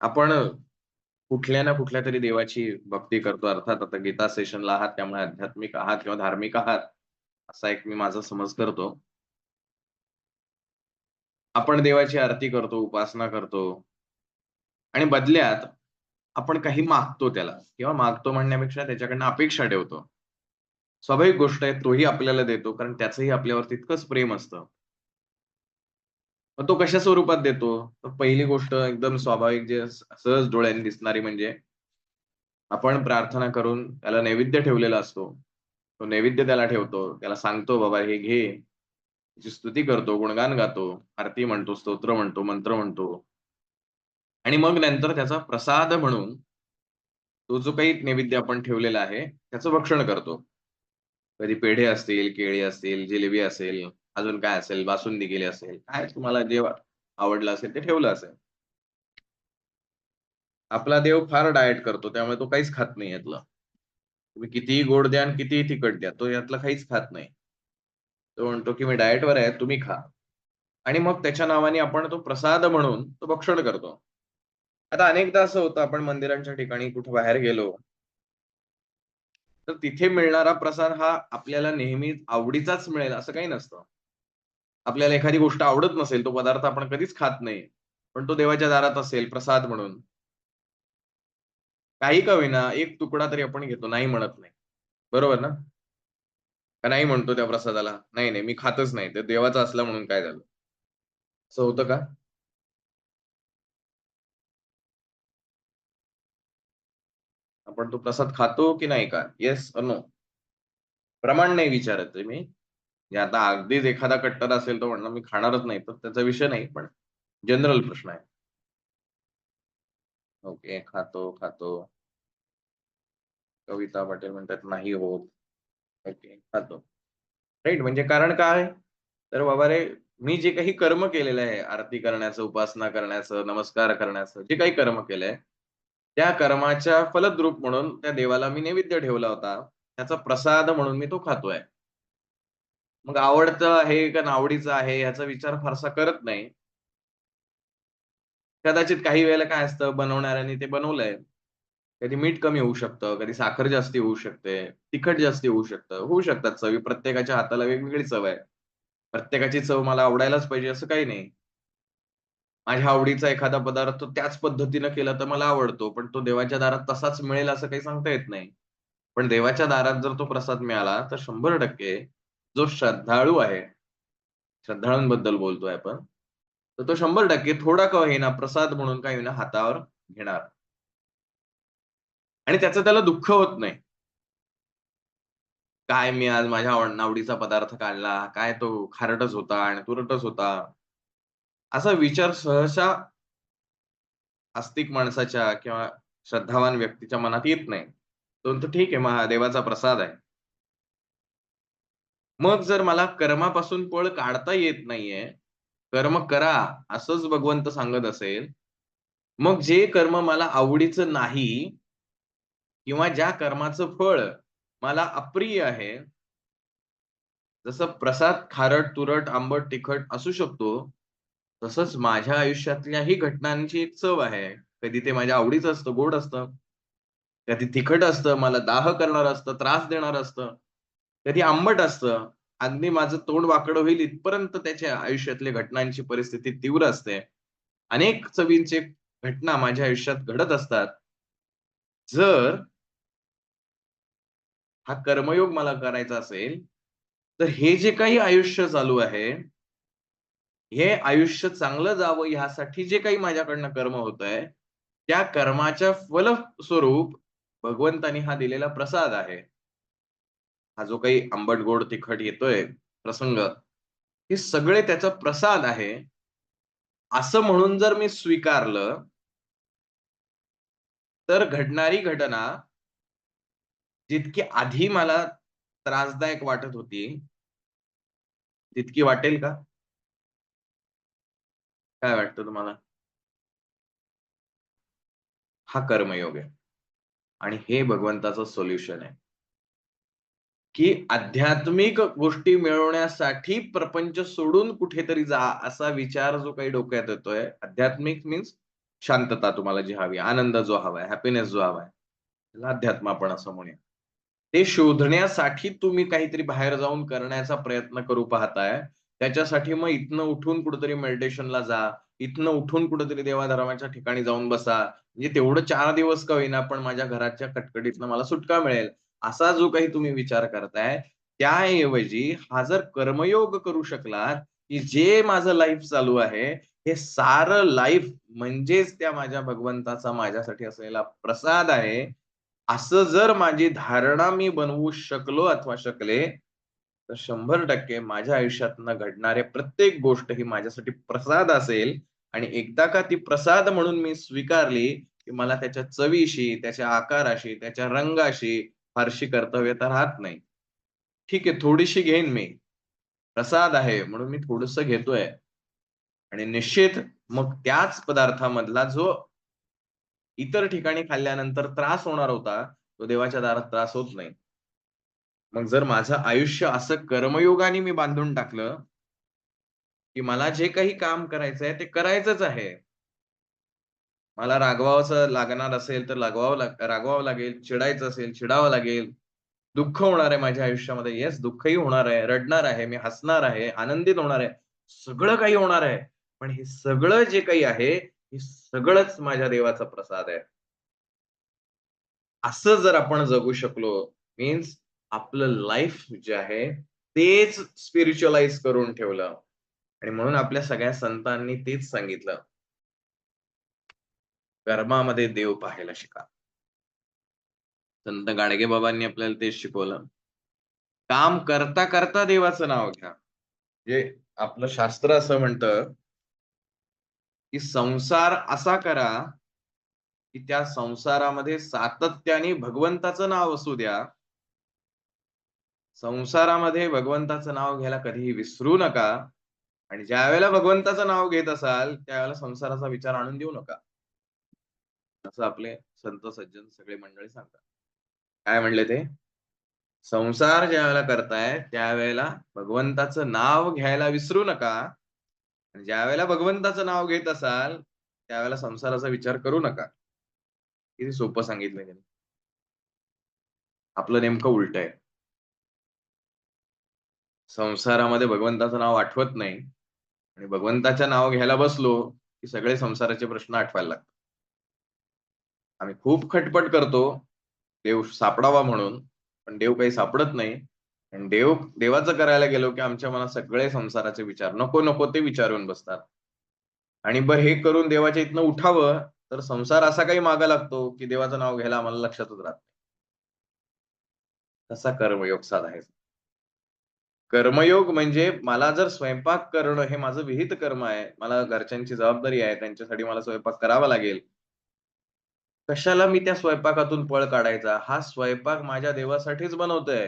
आपण कुठल्या ना कुठल्या तरी देवाची भक्ती करतो. अर्थात आता गीता सेशनला आहात त्यामुळे आध्यात्मिक आहात किंवा धार्मिक आहात, असा एक मी माझा समज करतो. आपण देवाची आरती करतो, उपासना करतो आणि बदल्यात आपण काही मागतो त्याला किंवा मागतो म्हणण्यापेक्षा त्याच्याकडनं अपेक्षा ठेवतो. स्वाभाविक गोष्ट आहे तोही आपल्याला देतो कारण त्याचंही आपल्यावर तितकंच प्रेम असतं. मग तो कशा स्वरूपात देतो? तर पहिली गोष्ट एकदम स्वाभाविक जे सहज डोळ्यांनी दिसणारी म्हणजे आपण प्रार्थना करून त्याला नैवेद्य ठेवलेला असतो. तो नैवेद्य त्याला ठेवतो. त्याला सांगतो, "बाबा हे घे." त्याची स्तुती करतो, गुणगान गातो, आरती म्हणतो, स्तोत्र म्हणतो, मंत्र म्हणतो आणि मग नंतर त्याचा प्रसाद म्हणून तो जो काही नैवेद्य आपण ठेवलेला आहे, त्याचं भक्षण करतो. कधी पेढे असतील, केळी असतील, जिलेबी असेल, अजून काय असेल, बासुंदी केली असेल, काय तुम्हाला जे आवडलं असेल ते ठेवलं असेल. आपला देव फार डाएट करतो, त्यामुळे तो काहीच खात नाही यातलं. तुम्ही कितीही गोड द्या आणि कितीही तिखट द्या, तो यातलं काहीच खात नाही. तो म्हणतो, की "मी डायटवर आहे, तुम्ही खा." आणि मग त्याच्या नावाने आपण तो प्रसाद म्हणून तो भक्षण करतो. आता अनेकदा असं होतं आपण मंदिरांच्या ठिकाणी कुठे बाहेर गेलो, तर तिथे मिळणारा प्रसाद हा आपल्याला नेहमीच आवडीचाच मिळेल असं काही नसतं. आपल्याला एखादी गोष्ट आवडत नसेल, तो पदार्थ आपण कधीच खात नाही. पण तो देवाच्या दारात असेल प्रसाद म्हणून, काही का होईना एक तुकडा तरी आपण घेतो, नाही म्हणत नाही. बरोबर ना? का नाही म्हणतो त्या प्रसादाला, "नाही, नाही, मी खातच नाही. ते देवाचा असला म्हणून काय झालं?" असं होतं का? आपण तो प्रसाद खातो की नाही का? Yes or no? प्रमाण नाही विचारत आहे मी. म्हणजे आता अगदीच एखादा कट्टर असेल तो म्हणणार मी खाणारच नाही, तर त्याचा विषय नाही. पण जनरल प्रश्न आहे. ओके. खातो. कविता पाटील म्हणतात, "नाही होत." ओके. खातो. राइट. म्हणजे कारण काय? तर बाबा रे, मी जे काही कर्म केलेलं आहे, आरती करण्याचं, उपासना करण्याचं, नमस्कार करण्याचं, जे काही कर्म केलंय, त्या कर्माच्या फलद्रूप म्हणून त्या देवाला मी नैवेद्य ठेवला होता. त्याचा प्रसाद म्हणून मी तो खातोय. मग आवडतं आहे का नावडीचं आहे याचा विचार फारसा करत नाही. कदाचित काही वेळेला काय असतं बनवणाऱ्याने ते बनवलंय. कधी मीठ कमी होऊ शकतं, कधी साखर जास्ती होऊ शकते, तिखट जास्ती होऊ शकतं. होऊ शकतात चवी. प्रत्येकाच्या हाताला वेगवेगळी चव आहे. प्रत्येकाची चव मला आवडायलाच पाहिजे असं काही नाही. माझ्या आवडीचा एखादा पदार्थ त्याच पद्धतीनं केला तर मला आवडतो. पण तो देवाच्या दारात तसाच मिळेल असं काही सांगता येत नाही. पण देवाच्या दारात जर तो प्रसाद मिळाला तर 100% जो श्रद्धाळू आहे, श्रद्धाळूंबद्दल बोलतोय आपण, तर तो 100% थोडा का होईना प्रसाद म्हणून का होईना हातावर घेणार आणि त्याचं त्याला दुःख होत नाही. काय मी आज माझ्या नावडीचा पदार्थ काढला, काय तो खारटच होता आणि तुरटच होता. असा विचार सहसा आस्तिक माणसाच्या किंवा श्रद्धावान व्यक्तीच्या मनात येत नाही. तो म्हणतो, "ठीक आहे, मग हा देवाचा प्रसाद आहे." मग जर मला कर्मापासून पळ काढता येत नाहीये, कर्म करा असंच भगवंत सांगत असेल, मग जे कर्म मला आवडीचं नाही किंवा ज्या कर्माचं फळ मला अप्रिय आहे, जसं प्रसाद खारट, तुरट, आंबट, तिखट असू शकतो, तसंच माझ्या आयुष्यातल्याही घटनांची एक चव आहे. कधी ते माझ्या आवडीचं असतं, गोड असतं. कधी तिखट असतं, मला दाह करणारं असतं, त्रास देणारं असतं. कधी आंबट असतं. अगदी माझं तोंड वाकडं होईल इथपर्यंत त्याच्या आयुष्यातल्या घटनांची परिस्थिती तीव्र असते. अनेक चवींचे घटना माझ्या आयुष्यात घडत असतात. जर हा कर्मयोग मला करायचा असेल, तर हे जे काही आयुष्य चालू आहे, हे आयुष्य चांगलं जावं ह्यासाठी जे काही माझ्याकडनं कर्म होतंय, त्या कर्माच्या फलस्वरूप भगवंतानी हा दिलेला प्रसाद आहे. हा जो काही आंबट, गोड, तिखट येतोय प्रसंग, हे सगळे त्याचा प्रसाद आहे, असं म्हणून जर मी स्वीकारलं, तर घडणारी घटना जितकी आधी मला त्रासदायक वाटत होती, तितकी वाटेल का? काय वाटतं तुम्हाला? हा कर्मयोग आहे आणि हे भगवंताचं सोल्युशन आहे, की आध्यात्मिक गोष्टी मिळवण्यासाठी प्रपंच सोडून कुठेतरी जा, असा विचार जो काही डोक्यात येतोय. आध्यात्मिक मीन्स शांतता तुम्हाला जी हवी आहे, आनंद जो हवाय, हॅपीनेस जो हवाय, त्याला अध्यात्म आपण असं म्हणूया. ते शोधण्यासाठी तुम्ही काहीतरी बाहेर जाऊन करण्याचा प्रयत्न करू पाहताय. त्याच्यासाठी मग इथनं उठून कुठेतरी मेडिटेशनला जा. इथनं उठून कुठेतरी देवाधर्माच्या ठिकाणी जाऊन बसा. म्हणजे तेवढं 4 दिवस का होईना, पण माझ्या घराच्या कटकटीतनं मला सुटका मिळेल. असा जो काही तुम्ही विचार करताय, त्याऐवजी हा जर कर्मयोग करू शकलात, की जे माझं लाईफ चालू आहे, हे सारं लाईफ म्हणजेच त्या माझ्या भगवंताचा माझ्यासाठी असलेला प्रसाद आहे. असं जर माझी धारणा मी बनवू शकलो अथवा शकले, तर 100% माझ्या आयुष्यातनं घडणाऱ्या प्रत्येक गोष्ट ही माझ्यासाठी प्रसाद असेल आणि एकदा का ती प्रसाद म्हणून मी स्वीकारली, की मला त्याच्या चवीशी, त्याच्या आकाराशी, त्याच्या रंगाशी फारशी कर्तव्यता राहत नाही. ठीक आहे, थोडीशी घेईन मी. प्रसाद आहे म्हणून मी थोडंसं घेतोय आणि निश्चित मग त्याच पदार्थामधला जो इतर ठिकाणी खाल्ल्यानंतर त्रास होणार होता, तो देवाच्या दारात त्रास होत नाही. मग जर माझं आयुष्य असं कर्मयोगाने मी बांधून टाकलं, की मला जे काही काम करायचंय ते करायचंच आहे. मला रागवावसं लागणार असेल तर रागवावं लागेल, चिडायचं असेल, चिडावं लागेल. दुःख होणार आहे माझ्या आयुष्यामध्ये. येस, दुःखही होणार आहे, रडणार आहे, मी हसणार आहे, आनंदित होणार आहे. सगळं काही होणार आहे. पण हे सगळं जे काही आहे, हे सगळंच माझ्या देवाचा प्रसाद आहे. असं जर आपण जगू शकलो, मीन्स आपलं लाईफ जे आहे, तेच स्पिरिच्युअलाइज करून ठेवलं आणि म्हणून आपल्या सगळ्या संतांनी तेच सांगितलं, कर्मामध्ये देव पाहायला शिका. संत गाडगेबाबांनी आपल्याला तेच शिकवलं. काम करता, करता देवाचं नाव घ्या. म्हणजे आपलं शास्त्र असं म्हणतं, की संसार असा करा, की त्या संसारामध्ये सातत्याने भगवंताचं नाव असू द्या. संसारामध्ये भगवंताचं नाव घ्यायला कधीही विसरू नका आणि ज्यावेळेला भगवंताचं नाव घेत असाल, त्यावेळेला संसाराचा विचार आणून देऊ नका. असं आपले संत सज्जन सगळे मंडळी सांगतात. काय म्हणले ते? संसार ज्यावेळेला करताय, त्यावेळेला भगवंताचं नाव घ्यायला विसरू नका आणि ज्यावेळेला भगवंताचं नाव घेत असाल, त्यावेळेला संसाराचा विचार करू नका. किती सोपं सांगितलं त्यांनी. आपलं नेमकं उलटं आहे. संसारामध्ये भगवंताचं नाव आठवत नाही आणि भगवंताचं नाव घ्यायला बसलो, की सगळे संसाराचे प्रश्न आठवायला लागतात. आम्ही खूप खटपट करतो, देव सापडावा म्हणून, पण देव काही सापडत नाही. आणि देवाचं करायला गेलो, की आमच्या मनात सगळे संसाराचे विचार नको-नको ते विचार येऊन बसतात. आणि बरं हे करून देवाच्या इथनं उठावं, तर संसार असा काही मागे लागतो, की देवाचं नाव घ्यायला आम्हाला लक्षातच राहत नाही. तसा कर्मयोग साधायचा. कर्मयोग म्हणजे मला जर स्वयंपाक करणं हे माझं विहित कर्म आहे. मला घरच्यांची जबाबदारी आहे. त्यांच्यासाठी मला स्वयंपाक करावा लागेल. कशाला मी त्या स्वयंपाकातून पळ काढायचा? हा स्वयंपाक माझ्या देवासाठीच बनवतोय.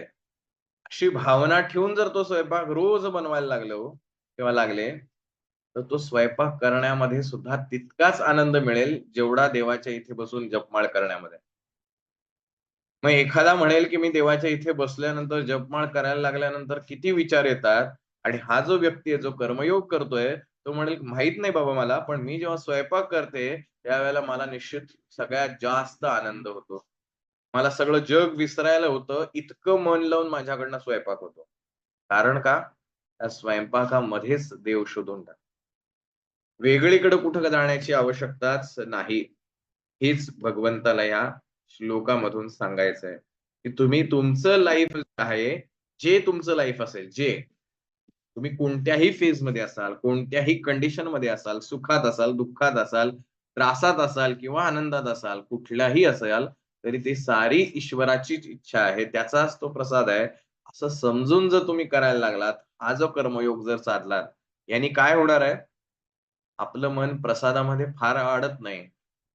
अशी भावना ठेवून जर तो स्वयंपाक रोज बनवायला लागलो किंवा लागले, तर तो स्वयंपाक करण्यामध्ये सुद्धा तितकाच आनंद मिळेल, जेवढा देवाच्या इथे बसून जपमाळ करण्यामध्ये. मग एखादा म्हणेल, की मी देवाच्या इथे बसल्यानंतर जपमाळ करायला लागल्यानंतर किती विचार येतात आणि हा जो व्यक्ती आहे, जो कर्मयोग करतोय, तो म्हणेल, "माहीत नाही बाबा मला, पण मी जेव्हा स्वयंपाक करते, त्यावेळेला मला निश्चित सगळ्यात जास्त आनंद होतो. मला सगळं जग विसरायला होतं, इतकं मन लावून माझ्याकडनं स्वयंपाक होतो. कारण का? त्या स्वयंपाकामध्येच देव शोधून टाक. वेगळीकडे कुठं जाण्याची आवश्यकताच नाही. हेच भगवंताला या श्लोकामधून सांगायचं आहे, की तुम्ही तुमचं लाईफ आहे, जे तुमचं लाईफ असेल, जे तुम्ही कोणत्याही फेजमध्ये असाल, कोणत्याही कंडिशनमध्ये असाल, सुखात असाल, दुःखात असाल, त्रासात असाल किंवा आनंदात असाल, कुठल्याही असाल, तरी ती सारी ईश्वराचीच इच्छा आहे. त्याचाच तो प्रसाद आहे. असं समजून जर तुम्ही करायला लागलात, हा जो कर्मयोग जर साधलात, याने काय होणार आहे? आपलं मन प्रसादामध्ये फार अडत नाही.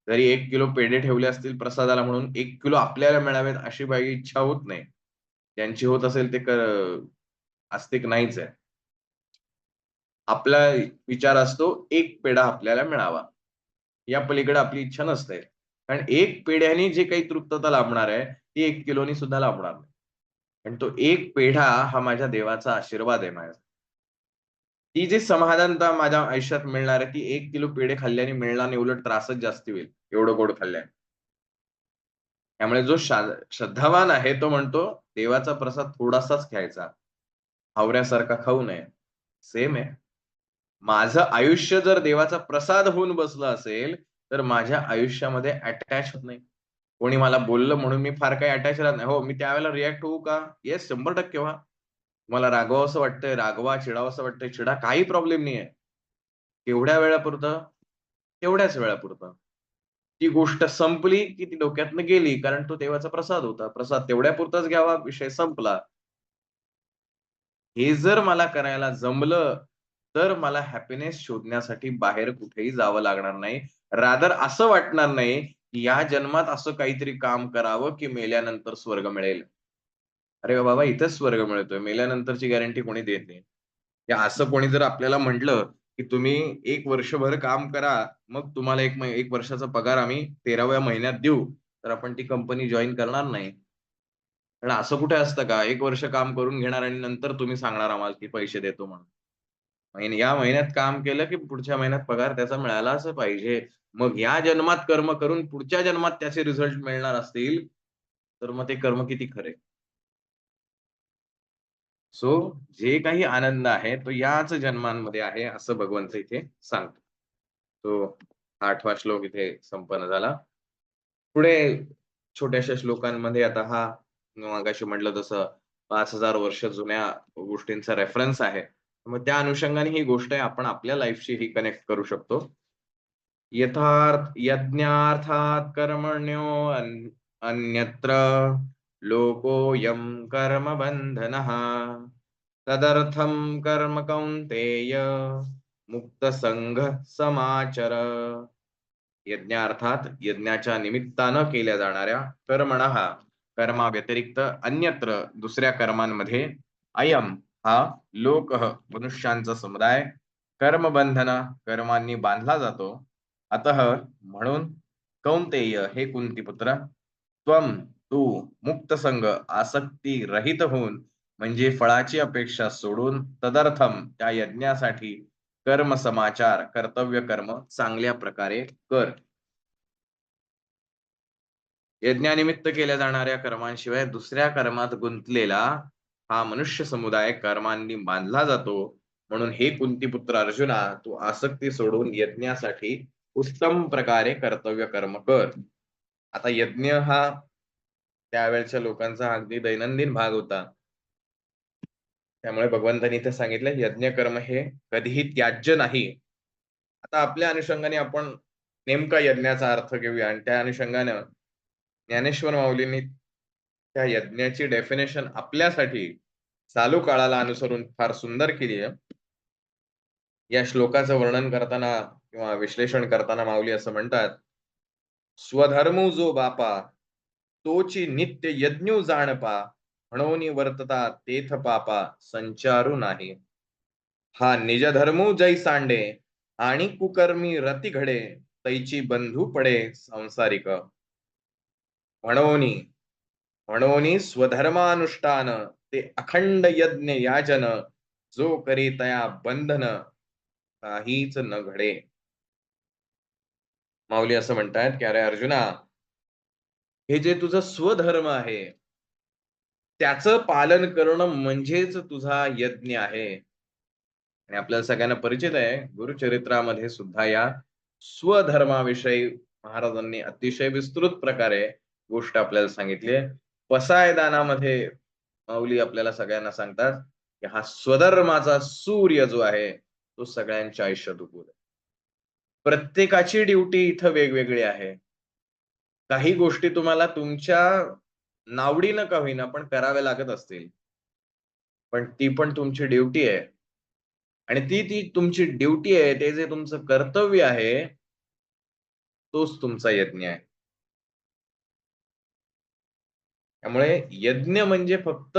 जरी 1 किलो पेढे ठेवले असतील प्रसादाला म्हणून 1 किलो आपल्याला मिळावेत अशी काही इच्छा होत नाही. ज्यांची होत असेल ते आस्तिक नाहीच आहे. आपला विचार असतो एक पेढा आपल्याला मिळावा. या पलीकडे आपली इच्छा नसते. कारण एक पेढ्याने जे काही तृप्तता लाभणार आहे, ती 1 किलोनी सुद्धा लाभणार नाही. पण तो एक पेढा हा माझ्या देवाचा आशीर्वाद आहे माझ्यासाठी. ती जी समाधानता माझ्या आयुष्यात मिळणार आहे, ती 1 किलो पेढे खाल्ल्याने मिळणार नाही, उलट त्रासच जास्ती होईल, एवढं गोड खाल्ल्याने. त्यामुळे जो श्रद्धावान आहे तो म्हणतो, देवाचा प्रसाद थोडासाच घ्यायचा. हावऱ्यासारखा खाऊ नये. सेम आहे. माझं आयुष्य जर देवाचा प्रसाद होऊन बसलं असेल, तर माझ्या आयुष्यामध्ये अटॅच होत नाही. कोणी मला बोललं म्हणून मी फार काही अटॅच राहत नाही. हो, मी त्यावेळेला रिएक्ट होऊ का? येस, 100% व्हा. तुम्हाला रागवावसं वाटतंय, रागवा. चिडावसं वाटतंय, चिडा. काही प्रॉब्लेम नाहीये. केवढ्या वेळापुरतं? तेवढ्याच वेळापुरतं. ती गोष्ट संपली, की ती डोक्यातनं गेली. कारण तो देवाचा प्रसाद होता. प्रसाद तेवढ्यापुरताच घ्यावा, विषय संपला. हे जर मला करायला जमलं, तर मला हॅपीनेस शोधण्यासाठी बाहेर कुठेही जावं लागणार नाही. रादर असं वाटणार नाही, की या जन्मात असं काहीतरी काम करावं, की मेल्यानंतर स्वर्ग मिळेल. अरे बाबा, इथेच स्वर्ग मिळतोय. मेल्यानंतरची गॅरंटी कोणी देत नाही. की असं कोणी जर आपल्याला म्हटलं, की तुम्ही 1 वर्षभर काम करा, मग तुम्हाला 1 वर्षाचा पगार आम्ही 13व्या महिन्यात देऊ, तर आपण ती कंपनी जॉइन करणार नाही. कारण असं कुठे असतं का? 1 वर्ष काम करून घेणार आणि नंतर तुम्ही सांगणार आम्हाला, की पैसे देतो म्हणून. या महिन्यात काम केलं, की पुढच्या महिन्यात पगार त्याचा मिळालाच पाहिजे. मग या जन्मात कर्म करून पुढच्या जन्मात त्याचे रिझल्ट मिळणार असतील, तर मग ते कर्म किती खरे? सो जे काही आनंद आहे, तो याच जन्मांमध्ये आहे, असं भगवंत इथे सांगतो. तो 8वा श्लोक इथे संपन्न झाला. पुढे छोट्याशा श्लोकांमध्ये आता हा मगाशी म्हटलं तसं 5,000 वर्ष जुन्या गोष्टींचा रेफरन्स आहे. मग त्या अनुषंगाने ही गोष्ट आहे आपण आपल्या लाईफशी ही कनेक्ट करू शकतो. यथार्थ यज्ञार्थात् कर्मण्यो अन्यत्र लोकोऽयं कर्मबन्धनः तदर्थं कर्म कौन्तेय मुक्तसंगः समाचर. यज्ञार्थात यज्ञाच्या निमित्तानं केल्या जाणाऱ्या कर्मणः कर्माव्यतिरिक्त अन्यत्र दुसऱ्या कर्मांमध्ये अयम हा लोकः मनुष्यांचा समुदाय कर्मबंधन कर्मांनी बांधला जातो. अतः म्हणून कौंतेय हे कुंतीपुत्र त्वम तू मुक्तसंग आसक्ती रहित होऊन म्हणजे फळाची अपेक्षा सोडून तदर्थम त्या यज्ञासाठी कर्म समाचार कर्तव्य कर्म चांगल्या प्रकारे कर. यज्ञानिमित्त केल्या जाणाऱ्या कर्मांशिवाय दुसऱ्या कर्मात गुंतलेला हा मनुष्य समुदाय कर्मांनी बांधला जातो. म्हणून हे कुंतीपुत्र अर्जुना, तू आसक्ती सोडून यज्ञासाठी उत्तम प्रकारे कर्तव्य कर्म कर. आता यज्ञ हा त्यावेळच्या लोकांचा अगदी दैनंदिन भाग होता. त्यामुळे भगवंतांनी इथे सांगितलं यज्ञ कर्म हे कधीही त्याज्य नाही. आता आपल्या अनुषंगाने आपण नेमका यज्ञाचा अर्थ घेऊया आणि त्या अनुषंगाने ज्ञानेश्वर माऊलींनी त्या यज्ञाची डेफिनेशन आपल्यासाठी चालू काळाला अनुसरून फार सुंदर केली आहे. या श्लोकाचं वर्णन करताना किंवा विश्लेषण करताना माऊली असं म्हणतात, स्वधर्मो जो बापा, तोची नित्य यज्ञ जाणपा, म्हणून वर्तता तेथ पापा संचारू नाही. हा निजधर्मो जै सांडे, आणि कुकर्मी रती घडे, तैची बंधू पडे संसारिक. म्हणोनी म्हणोनी स्वधर्मानुष्ठान ते अखंड यज्ञ याचन, जो करी तया बंधन काहीच न घडे. माऊली असं म्हणतात, की "अरे अर्जुना, हे जे तुझं स्वधर्म आहे, त्याचं पालन करणं म्हणजेच तुझा यज्ञ आहे." आणि आपल्याला सगळ्यांना परिचित आहे, गुरुचरित्रामध्ये सुद्धा या स्वधर्माविषयी महाराजांनी अतिशय विस्तृत प्रकारे गोष्ट आपल्याला सांगितली आहे. पसायदानामध्ये माऊली आपल्याला सगळ्यांना सांगतात, की हा स्वधर्माचा सूर्य जो आहे, तो सगळ्यांच्या आयुष्यात उगवतो. प्रत्येकाची ड्युटी इथं वेगवेगळी आहे. काही गोष्टी तुम्हाला तुमच्या नावडीनं का होईना, पण कराव्या लागत असतील. पण ती पण तुमची ड्युटी आहे. आणि ती ती तुमची ड्युटी आहे, ते जे तुमचं कर्तव्य आहे, तोच तुमचा यज्ञ आहे. त्यामुळे यज्ञ म्हणजे फक्त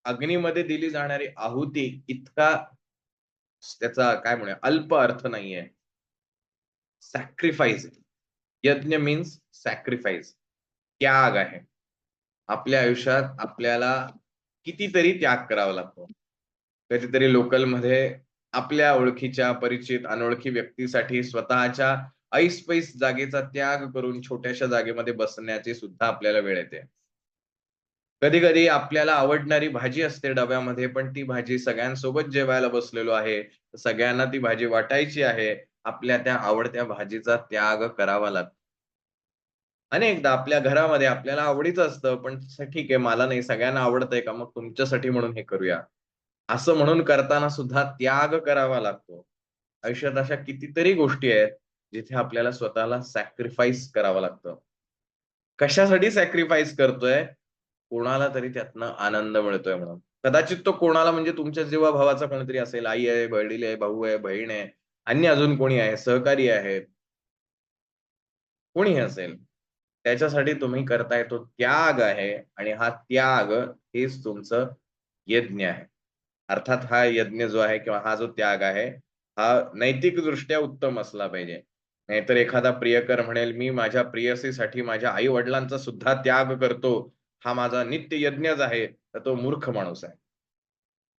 अग्नीमध्ये दिली जाणारी आहुती इतका त्याचा काय म्हणूया अल्प अर्थ नाहीये. सॅक्रिफाईस यज्ञ मीन्स सॅक्रिफाईस त्याग आहे. आपल्या आयुष्यात आपल्याला कितीतरी त्याग करावा लागतो. कधीतरी लोकलमध्ये आपल्या ओळखीच्या, परिचित, अनोळखी व्यक्तीसाठी स्वतःच्या ऐसपैस जागेचा त्याग करून छोट्याशा जागेमध्ये बसण्याची सुद्धा आपल्याला वेळ येते. कधी-कधी आपल्याला आवडणारी भाजी असते डब्यामध्ये, पण ती भाजी सगळ्यांसोबत जेवायला बसलेलो आहे. सगळ्यांना ती भाजी वाटायची आहे. आपल्या त्या आवडत्या भाजीचा त्याग करावा लागतो. अनेकदा आपल्या घरामध्ये आपल्याला आवडीचं असतं, पण ठीक आहे मला नाही सगळ्यांना आवडतंय का मग तुमच्यासाठी म्हणून हे करूया. असं म्हणून करताना सुद्धा त्याग करावा लागतो. आयुष्यात अशा कितीतरी गोष्टी आहेत, जिथे आपल्याला स्वतःला सॅक्रिफाईस करावं लागतं. कशासाठी सॅक्रिफाईस करतोय? कोणाला तरी त्यातनं आनंद मिळतोय म्हणून. कदाचित तो कोणाला म्हणजे तुमच्या जीवाभावाचा कोणीतरी असेल. आई आहे, वडील आहे, भाऊ आहे, बहीण आहे, अन्य अजून कोणी आहे, सहकारी आहेत. कोणीही असेल. त्याच्यासाठी तुम्ही करताय तो त्याग आहे आणि हा त्याग हेच तुमचं यज्ञ आहे. अर्थात हा यज्ञ जो आहे किंवा हा जो त्याग आहे, हा नैतिकदृष्ट्या उत्तम असला पाहिजे. नाहीतर एखादा प्रियकर म्हणेल, "मी माझ्या प्रेयसीसाठी माझ्या आई-वडिलांचा सुद्धा त्याग करतो. हा माझा नित्य यज्ञच आहे." तर तो मूर्ख माणूस आहे.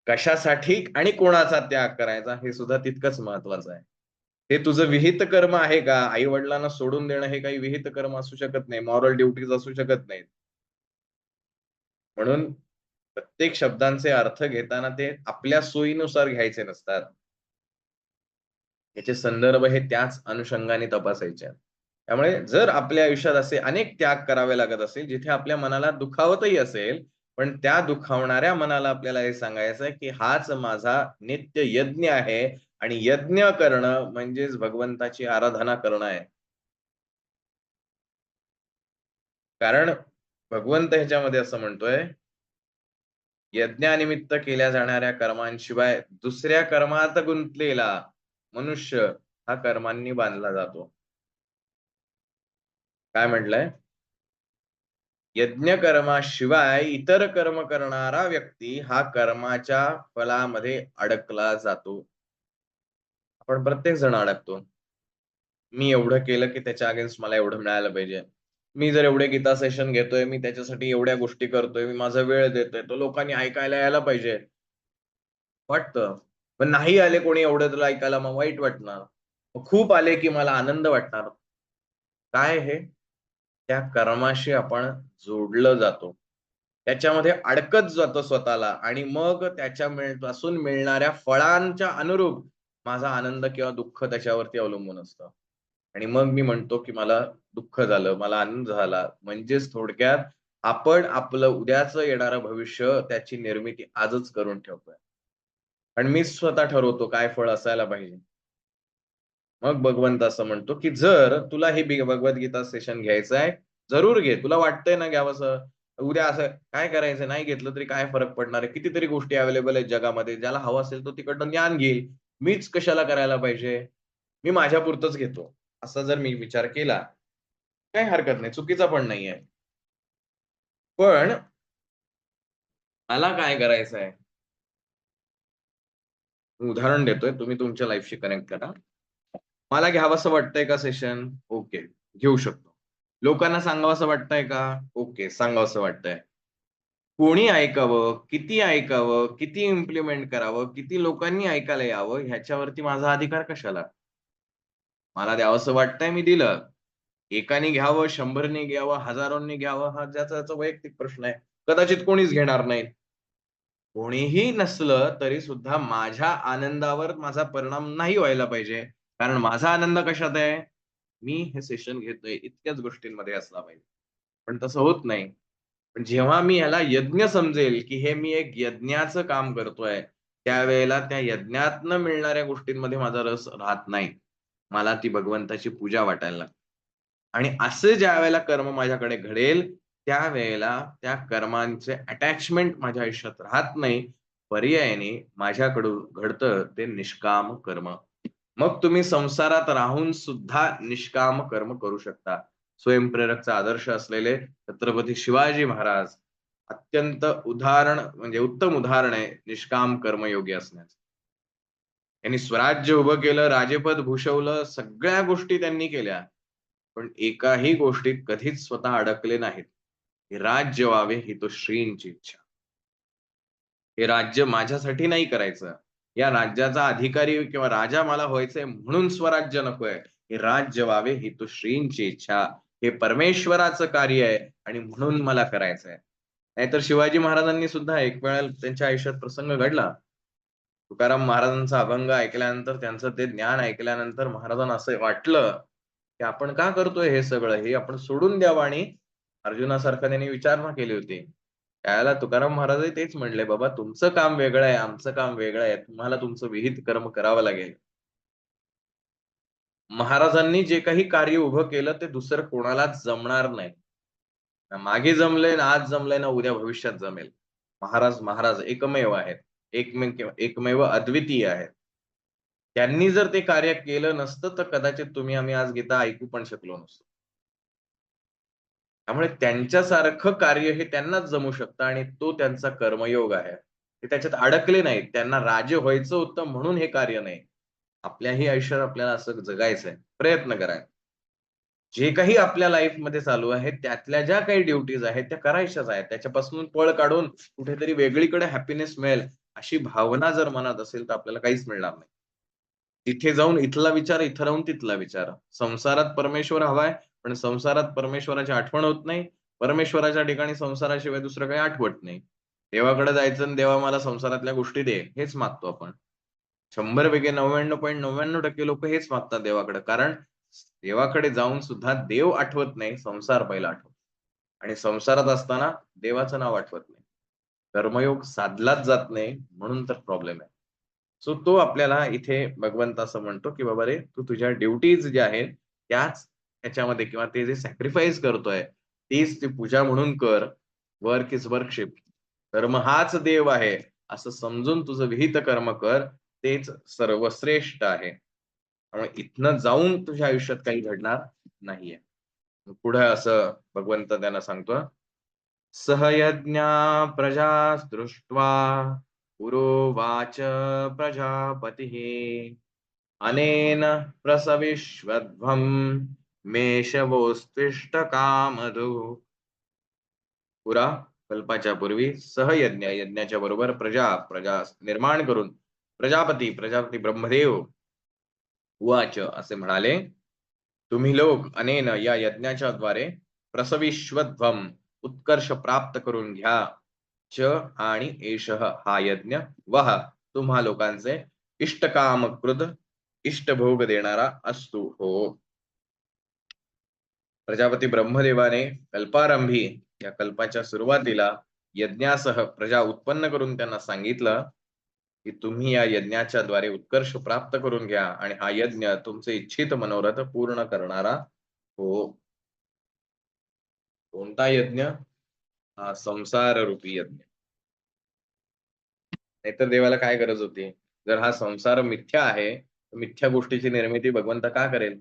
कशासाठी आणि कोणाचा त्याग करायचा हे सुद्धा तितकंच महत्वाचं आहे. हे तुझं विहित कर्म आहे का? आई-वडिलांना सोडून देणं हे काही विहित कर्म असू शकत नाही. मॉरल ड्युटीज असू शकत नाहीत. म्हणून प्रत्येक शब्दांचे अर्थ घेताना ते आपल्या सोयीनुसार घ्यायचे नसतात. याचे संदर्भ हे त्याच अनुषंगाने तपासायचे आहेत. त्यामुळे जर आपल्या आयुष्यात असे अनेक त्याग करावे लागत असतील, जिथे आपल्या मनाला दुखावतही असेल, पण त्या दुखावणाऱ्या मनाला आपल्याला हे सांगायचं आहे, की हाच माझा नित्य यज्ञ आहे आणि यज्ञ करणं म्हणजेच भगवंताची आराधना करणं आहे. कारण भगवंत ह्याच्यामध्ये असं म्हणतोय, यज्ञानिमित्त केल्या जाणाऱ्या कर्मांशिवाय दुसऱ्या कर्मात गुंतलेला मनुष्य हा कर्मांनी बांधला जातो. काय म्हटलंय? यज्ञ कर्माशिवाय इतर कर्म करणारा व्यक्ती हा कर्माच्या फलामध्ये अडकला जातो. आपण प्रत्येक जण अडकतो. मी एवढं केलं की त्याच्या अगेन्स्ट मला एवढं मिळायला पाहिजे. मी जर एवढे गीता सेशन घेतोय, मी त्याच्यासाठी एवढ्या गोष्टी करतोय, मी माझा वेळ देतोय, तो लोकांनी ऐकायला यायला पाहिजे. वाटतं. पण नाही आले कोणी एवढं तुला ऐकायला मग वाईट वाटणार. मग खूप आले की मला आनंद वाटणार. काय हे? त्या कर्माशी आपण जोडलं जातो. त्याच्यामध्ये अडकत जातो स्वतःला आणि मग त्याच्या पासून मिळणाऱ्या फळांच्या अनुरूप माझा आनंद किंवा दुःख त्याच्यावरती अवलंबून असतं. आणि मग मी म्हणतो, की मला दुःख झालं, मला आनंद झाला. म्हणजेच थोडक्यात आपण आपलं उद्याचं येणारं भविष्य त्याची निर्मिती आजच करून ठेवतोय. आणि मीच स्वतः ठरवतो काय फळ असायला पाहिजे. मग भगवंत असं म्हणतो, की जर तुला हे भगवद्गीता सेशन घ्यायचं आहे, जरूर घे. तुला वाटतंय ना घ्यावंसं. उद्या असं काय करायचं नाही घेतलं तरी काय फरक पडणार आहे? कितीतरी गोष्टी अवेलेबल आहेत जगामध्ये. ज्याला हवं असेल तो तिकडनं ज्ञान घेईल. मीच कशाला करायला पाहिजे? मी माझ्यापुरतंच घेतो. असा जर मी विचार केला, काही हरकत नाही. चुकीचा पण नाहीये. पण मला काय करायचंय? उदाहरण देतोय. तुम्ही तुमच्या लाईफशी कनेक्ट करा. मला घ्यावंसं वाटतंय का सेशन? ओके, घेऊ शकतो. लोकांना सांगावसं वाटतंय का? ओके, सांगावसं वाटतंय. कोणी ऐकावं, किती इम्प्लिमेंट करावं, किती लोकांनी ऐकायला यावं ह्याच्यावरती माझा अधिकार कशाला? मला द्यावंसं वाटतंय मी दिलं. एकाने घ्यावं, 100नी घ्यावं, हजारोंनी घ्यावं हा ज्याचा त्याचा वैयक्तिक प्रश्न आहे. कदाचित कोणीच घेणार नाही. कोणीही नसलं तरी सुद्धा माझ्या आनंदावर माझा परिणाम नाही व्हायला पाहिजे. कारण माझा आनंद कशात आहे? मी हे सेशन घेतोय इतक्याच गोष्टींमध्ये असला पाहिजे. पण तसं होत नाही. पण जेव्हा मी ह्याला यज्ञ समजेल, की हे मी एक यज्ञाचं काम करतोय, त्यावेळेला त्या यज्ञातनं मिळणाऱ्या गोष्टींमध्ये माझा रस राहत नाही. मला ती भगवंताची पूजा वाटायला लागते. आणि असं ज्यावेळेला कर्म माझ्याकडे घडेल, त्यावेळेला त्या कर्मांचे अटॅचमेंट माझ्या आयुष्यात राहत नाही. पर्यायाने माझ्याकडून घडतं ते निष्काम कर्म. मग तुम्ही संसारात राहून सुद्धा निष्काम कर्म करू शकता. स्वयंप्रेरकचा आदर्श असलेले छत्रपती शिवाजी महाराज अत्यंत उदाहरण म्हणजे उत्तम उदाहरण आहे निष्काम कर्मयोगी असण्याचं. त्यांनी स्वराज्य उभं केलं, राजेपद भूषवलं, सगळ्या गोष्टी त्यांनी केल्या. पण एकाही गोष्टीत कधीच स्वतः अडकले नाहीत. हे राज्य व्हावे ही तो श्रींची इच्छा. हे राज्य माझ्यासाठी नाही करायचं. या राज्याचा अधिकारी किंवा राजा मला व्हायचंय म्हणून स्वराज्य नकोय. हे राज्य व्हावे ही तो श्रींची इच्छा. हे परमेश्वराचं कार्य आहे आणि म्हणून मला करायचंय. नाहीतर शिवाजी महाराजांनी सुद्धा एक वेळेला त्यांच्या आयुष्यात प्रसंग घडला. तुकाराम महाराजांचा अभंग ऐकल्यानंतर, त्यांचं ते ज्ञान ऐकल्यानंतर महाराजांना असं वाटलं, की आपण का करतोय हे सगळं? हे आपण सोडून द्यावं आणि अर्जुनासारखं त्यांनी विचारणा केली होती. त्यावेळेला तुकाराम महाराजही तेच म्हणले, "बाबा तुमचं काम वेगळं आहे, आमचं काम वेगळं आहे. तुम्हाला तुमचं विहित कर्म करावं लागेल." महाराजांनी जे काही कार्य उभं केलं ते दुसरं कोणालाच जमणार नाही. ना मागे जमलंय, ना आज जमलंय, ना उद्या भविष्यात जमेल. महाराज, महाराज एकमेव आहेत. एकमेव अद्वितीय आहेत. त्यांनी जर ते कार्य केलं नसतं, तर कदाचित तुम्ही आम्ही आज गीता ऐकू पण शकलो नसतो. त्यामुळे त्यांच्यासारखं कार्य हे त्यांनाच जमू शकतं आणि तो त्यांचा कर्मयोग आहे. ते त्याच्यात अडकले नाहीत. त्यांना राजे व्हायचं होतं म्हणून हे कार्य नाही. आपल्याही आयुष्यात आपल्याला असं जगायचंय. प्रयत्न करा. जे काही आपल्या लाईफमध्ये चालू आहे, त्यातल्या ज्या काही ड्युटीज आहेत, त्या करायच्याच आहेत. त्याच्यापासून पळ काढून कुठेतरी वेगळीकडे हॅपीनेस मिळेल, अशी भावना जर मनात असेल, तर आपल्याला काहीच मिळणार नाही. तिथे जाऊन इथला विचार, इथं राहून तिथला विचार. संसारात परमेश्वर हवाय, पण संसारात परमेश्वराची आठवण होत नाही. परमेश्वराच्या ठिकाणी संसाराशिवाय दुसरं काही आठवत नाही. देवाकडे जायचं आणि देवा मला संसारातल्या गोष्टी दे, हेच मागतो आपण. 100 पैकी 99.99% लोकं हेच मागतात देवाकडे. कारण देवाकडे जाऊन सुद्धा देव आठवत नाही, संसार पहिला आठवतो. आणि संसारात असताना देवाचं नाव आठवत नाही. कर्मयोग साधलाच जात नाही, म्हणून तर प्रॉब्लेम आहे. सो तो आपल्याला इथे भगवंत असं म्हणतो, की "बाबा रे, तू तुझ्या ड्युटीज ज्या आहेत, त्याच ह्याच्यामध्ये किंवा ते जे सॅक्रिफाईस करतोय, तीच ती पूजा म्हणून कर. Work is worship. कर्म हाच देव आहे, असं समजून तुझं विहित कर्म कर. तेच सर्वश्रेष्ठ आहे." त्यामुळे इथनं जाऊन तुझ्या आयुष्यात काही घडणार नाहीये. पुढे असं भगवंत त्यांना सांगतो, "सह यज्ञा प्रजा दृष्ट्वा पुरोवाच प्रजापतिः अनेन प्रसविष्वध्वम् मेषवोत्तिष्ठकामधुक्." पुरा कल्पाच्या पूर्वी सहयज्ञ यज्ञाच्या बरोबर प्रजा निर्माण करून प्रजापती ब्रह्मदेव उवाच असे म्हणाले, "तुम्ही लोक अनेन या यज्ञाच्या द्वारे प्रसविष्वध्वम् उत्कर्ष प्राप्त करून घ्या. च आणि एषः हा यज्ञ वह तुम्हा लोकांचे इष्टकाम कृत इष्टभोग देणारा असतो हो." प्रजापती ब्रह्मदेवाने कल्पारंभी या कल्पाच्या सुरुवातीला यज्ञासह प्रजा उत्पन्न करून त्यांना सांगितलं, की तुम्ही या यज्ञाच्या द्वारे उत्कर्ष प्राप्त करून घ्या आणि हा यज्ञ तुमचे इच्छित मनोरथ पूर्ण करणारा हो. कोणता यज्ञ? हा संसार रूपी यज्ञ. नाहीतर देवाला काय गरज होती? जर हा संसार मिथ्या आहे, तर मिथ्या गोष्टीची निर्मिती भगवंत का करेल?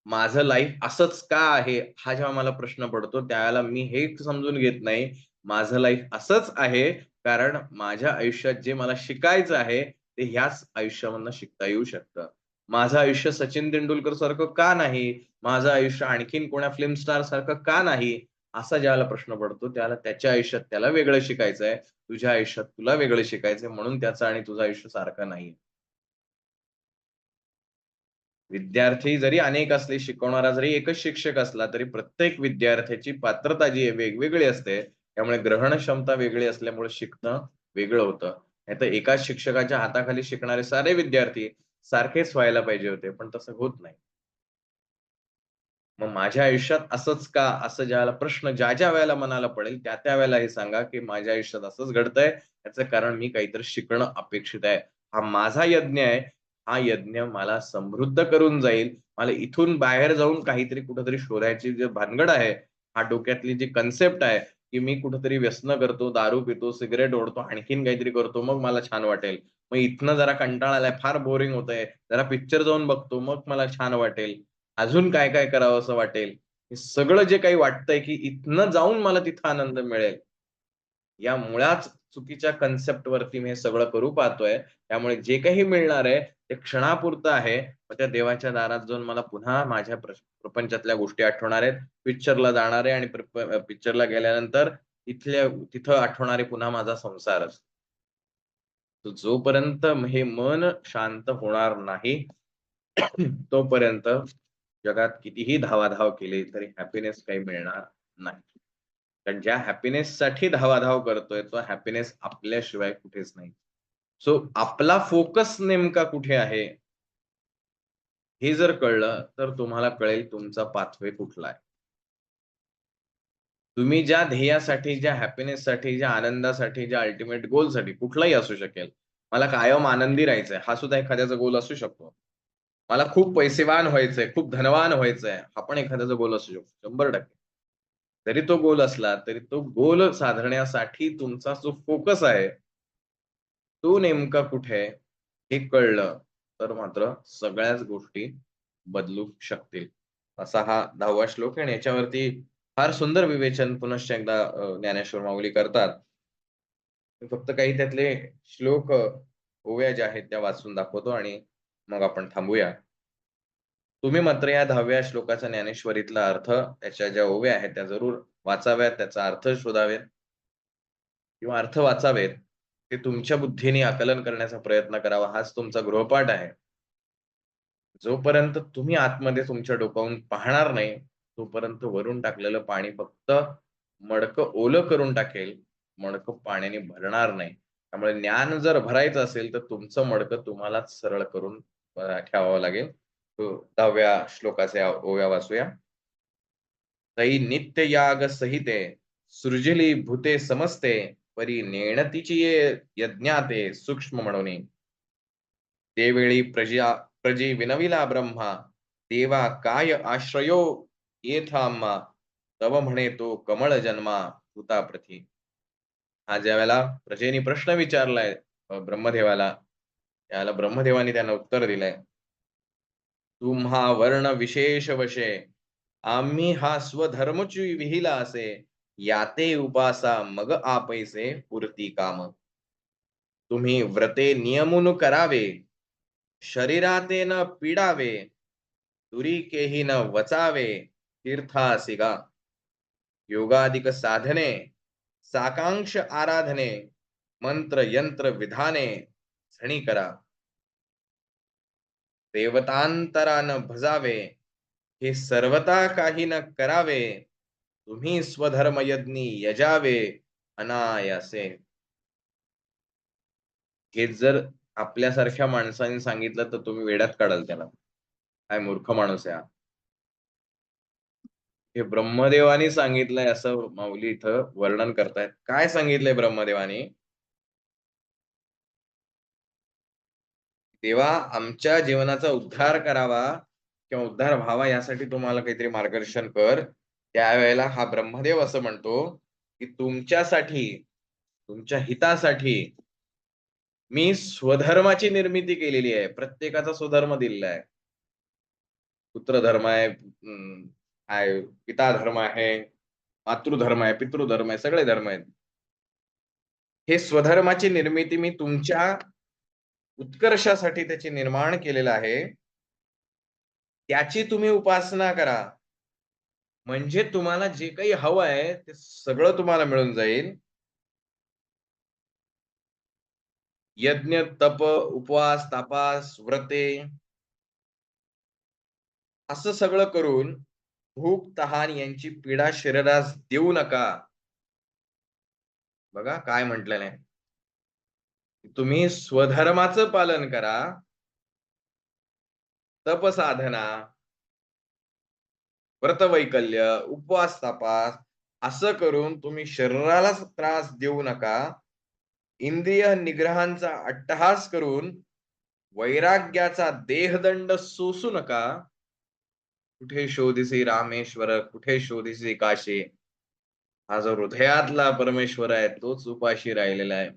माझं लाईफ असंच का आहे? हा जेव्हा मला प्रश्न पडतो, त्यावेळेला मी हे समजून घेत नाही, माझं लाईफ असंच आहे, कारण माझ्या आयुष्यात जे मला शिकायचं आहे, ते ह्याच आयुष्यामधनं शिकता येऊ शकतं. माझं आयुष्य सचिन तेंडुलकर सारखं का नाही? माझं आयुष्य आणखीन कोण्या फिल्म स्टार सारखं का नाही? असा ज्यावेळेला प्रश्न पडतो, त्याला त्याच्या आयुष्यात त्याला वेगळं शिकायचंय, तुझ्या आयुष्यात तुला वेगळं शिकायचंय, म्हणून त्याचं आणि तुझं आयुष्य सारखं नाहीये. विद्यार्थी जरी अनेक असले, शिकवणारा जरी एकच शिक्षक असला, तरी प्रत्येक विद्यार्थ्याची पात्रता जी आहे वेगवेगळी असते. त्यामुळे ग्रहण क्षमता वेगळी असल्यामुळे शिकणं वेगळं होतं. नाहीतर एकाच शिक्षकाच्या हाताखाली शिकणारे सारे विद्यार्थी सारखेच व्हायला पाहिजे होते, पण तसं होत नाही. मग माझ्या आयुष्यात असंच का? असं ज्यावेळेला प्रश्न ज्या वेळेला मनाला पडेल, त्या वेळेला हे सांगा, की माझ्या आयुष्यात असंच घडतंय, याचं कारण मी काहीतरी शिकणं अपेक्षित आहे. हा माझा यज्ञ आहे. हा यज्ञ मला समृद्ध करून जाईल. मला इथून बाहेर जाऊन काहीतरी कुठेतरी शोधायची जी भानगड आहे, हा डोक्यातली जी कन्सेप्ट आहे, की मी कुठेतरी व्यसनं करतो, दारू पितो, सिगारेट ओढतो, आणखीन काहीतरी करतो, मग मला छान वाटेल. मग इथनं जरा कंटाळा आलाय, फार बोरिंग होतंय, जरा पिक्चर जाऊन बघतो, मग मला छान वाटेल. अजून काय-काय करावसं वाटेल. हे सगळं जे काही वाटतंय, की इथनं जाऊन मला तिथं आनंद मिळेल. या मुळाच चुकीच्या कन्सेप्टवरती मी हे सगळं करू पाहतोय. त्यामुळे जे काही मिळणार आहे, ते क्षणापुरतं आहे. मग त्या देवाच्या दारात जाऊन मला पुन्हा माझ्या प्रपंचातल्या गोष्टी आठवणार आहेत. पिक्चरला जाणार आहे आणि पिक्चरला गेल्यानंतर तिथं आठवणार आहे पुन्हा माझा संसारच. तर जोपर्यंत हे मन शांत होणार नाही, तोपर्यंत जगात कितीही धावाधाव केली तरी हॅपीनेस काही मिळणार नाही. कारण ज्या हॅपीनेससाठी धावाधाव करतोय, तो हॅपीनेस आपल्याशिवाय कुठेच नाही. सो आपला फोकस नेमका कुठे आहे, हे जर कळलं, तर तुम्हाला कळेल तुमचा पाथवे कुठला आहे. तुम्ही ज्या ध्येयासाठी, ज्या हॅपीनेससाठी, ज्या आनंदासाठी, ज्या अल्टिमेट गोलसाठी कुठलाही असू शकेल. मला कायम आनंदी राहायचंय, हा सुद्धा एखाद्याचा गोल असू शकतो. मला खूप पैसेवान व्हायचंय, खूप धनवान व्हायचंय, हा पण एखाद्याचा गोल असू शकतो 100%. जरी तो गोल असला, तरी तो गोल साधण्यासाठी तुमचा जो फोकस आहे, तो नेमका कुठे आहे, हे कळलं, तर मात्र सगळ्याच गोष्टी बदलू शकतील. असा हा 10वा श्लोक आहे आणि याच्यावरती फार सुंदर विवेचन पुनश्च एकदा ज्ञानेश्वर माऊली करतात. मी फक्त काही त्यातले श्लोक ओव्या ज्या आहेत त्या वाचून दाखवतो आणि मग आपण थांबूया. तुम्ही मात्र या 10व्या श्लोकाचा ज्ञानेश्वरीतला अर्थ, त्याच्या ज्या ओव्या आहेत त्या जरूर वाचाव्यात, त्याचा अर्थ शोधावेत किंवा अर्थ वाचावेत. ते तुमच्या बुद्धीने आकलन करण्याचा प्रयत्न करावा. हाच तुमचा गृहपाठ आहे. जोपर्यंत तुम्ही आतमध्ये तुमच्या डोकावून पाहणार नाही, तोपर्यंत वरून टाकलेलं पाणी फक्त मडकं ओलं करून टाकेल, मडकं पाण्याने भरणार नाही. त्यामुळे ज्ञान जर भरायचं असेल, तर तुमचं मडकं तुम्हालाच सरळ करून ठेवावं लागेल. 10व्या श्लोकाच्या ओव्या वाचूया. तै नित्य याग सहिते सृजिली भूते समस्ते परी नेणतीची ये यज्ञाते सूक्ष्म म्हणून त्यावेळी प्रजी विनविला ब्रह्मा देवा काय आश्रयो येथाम्हा तव म्हणे तो कमळ जन्मा भूताप्रती. हा ज्या वेळेला प्रजेनी प्रश्न विचारलाय ब्रह्मदेवाला, त्याला ब्रह्मदेवाने त्यांना उत्तर दिलंय. तुम्हा वर्ण विशेष वशे आम्ही हा स्वधर्मची विहिला असे याते उपासा मग आपैसे पुरती काम. तुम्ही व्रते नियमून करावे शरीराते न पीडावे दुरीकेही न वचावे तीर्थासिगा योगाधिक साधने साकांक्ष आराधने मंत्र यंत्र विधाने झणी करा देवतांतरा न भजावे हे सर्वता काही न करावे तुम्ही स्वधर्म यज्ञी यजावे अनायासे. हे जर आपल्यासारख्या माणसाने सांगितलं तर तुम्ही वेड्यात काढाल त्याला. काय मूर्ख माणूस आहे हा. हे ब्रह्मदेवानी सांगितलंय असं माऊली इथं वर्णन करतायत. काय सांगितलंय ब्रह्मदेवानी? देवा आमच्या जीवनाचा उद्धार करावा किंवा उद्धार व्हावा यासाठी तुम्हाला काहीतरी मार्गदर्शन कर. त्यावेळेला हा ब्रह्मदेव असं म्हणतो, की तुमच्यासाठी, तुमच्या हितासाठी मी स्वधर्माची निर्मिती केलेली आहे. प्रत्येकाचा स्वधर्म दिलेला आहे. पुत्रधर्म आहे, काय पिता धर्म आहे, मातृधर्म आहे, पितृधर्म आहे, सगळे धर्म आहेत. हे स्वधर्माची निर्मिती मी तुमच्या उत्कर्षासाठी त्याची निर्माण केलेलं आहे. त्याची तुम्ही उपासना करा. म्हणजे तुम्हाला जे काही हवं आहे ते सगळं तुम्हाला मिळून जाईल. यज्ञ, तप, उपवास, तापास, व्रते असं सगळं करून भूक, तहान यांची पीडा शरीरास देऊ नका. बघा काय म्हटलेलं आहे. तुम्ही स्वधर्माचं पालन करा, तपसाधना, व्रतवैकल्य, उपवास तपास असं करून तुम्ही शरीरालाच त्रास देऊ नका. इंद्रिय निग्रहांचा अट्टहास करून वैराग्याचा देहदंड सोसू नका. कुठे शोधिसी रामेश्वर, कुठे शोधिसी काशी. हा जो हृदयातला परमेश्वर आहे तोच उपाशी राहिलेला आहे.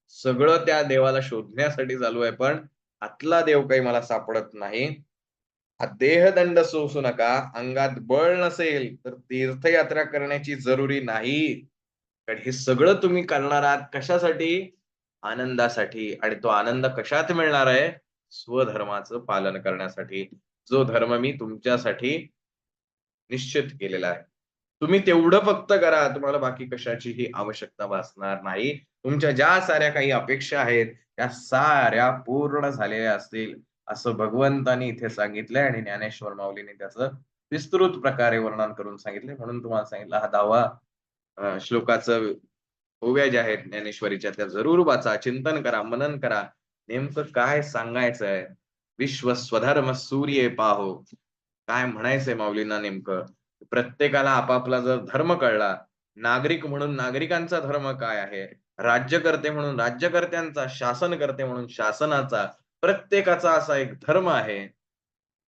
सगळं त्या देवाला शोधण्यासाठी चालू आहे, पण आतला देव काही मला सापडत नाही. हा देहदंड सोसू नका. अंगात बळ नसेल तर तीर्थयात्रा करण्याची जरुरी नाही. कारण हे सगळं तुम्ही करणार आहात कशासाठी? आनंदासाठी. आणि तो आनंद कशात मिळणार आहे? स्वधर्माचं पालन करण्यासाठी. जो धर्म मी तुमच्यासाठी निश्चित केलेला आहे. तुम्ही तेवढं फक्त करा. तुम्हाला बाकी कशाचीही आवश्यकता भासणार नाही. तुमच्या ज्या साऱ्या काही अपेक्षा आहेत, त्या साऱ्या पूर्ण झालेल्या असतील, असं भगवंतांनी इथे सांगितलंय आणि ज्ञानेश्वर माऊलींनी त्याचं विस्तृत प्रकारे वर्णन करून सांगितले. म्हणून तुम्हाला सांगितलं हा 10वा श्लोकाचं ओव्या ज्या आहेत ज्ञानेश्वरीच्या त्या जरूर वाचा, चिंतन करा, मनन करा. नेमकं काय सांगायचंय? विश्व स्वधर्म सूर्ये पाहो. काय म्हणायचंय माऊलींना नेमकं? प्रत्येकाला आपापला जर धर्म कळला, नागरिक म्हणून नागरिकांचा धर्म काय आहे, राज्यकर्ते म्हणून राज्यकर्त्यांचा, शासनकर्ते म्हणून शासनाचा, प्रत्येकाचा असा एक धर्म आहे.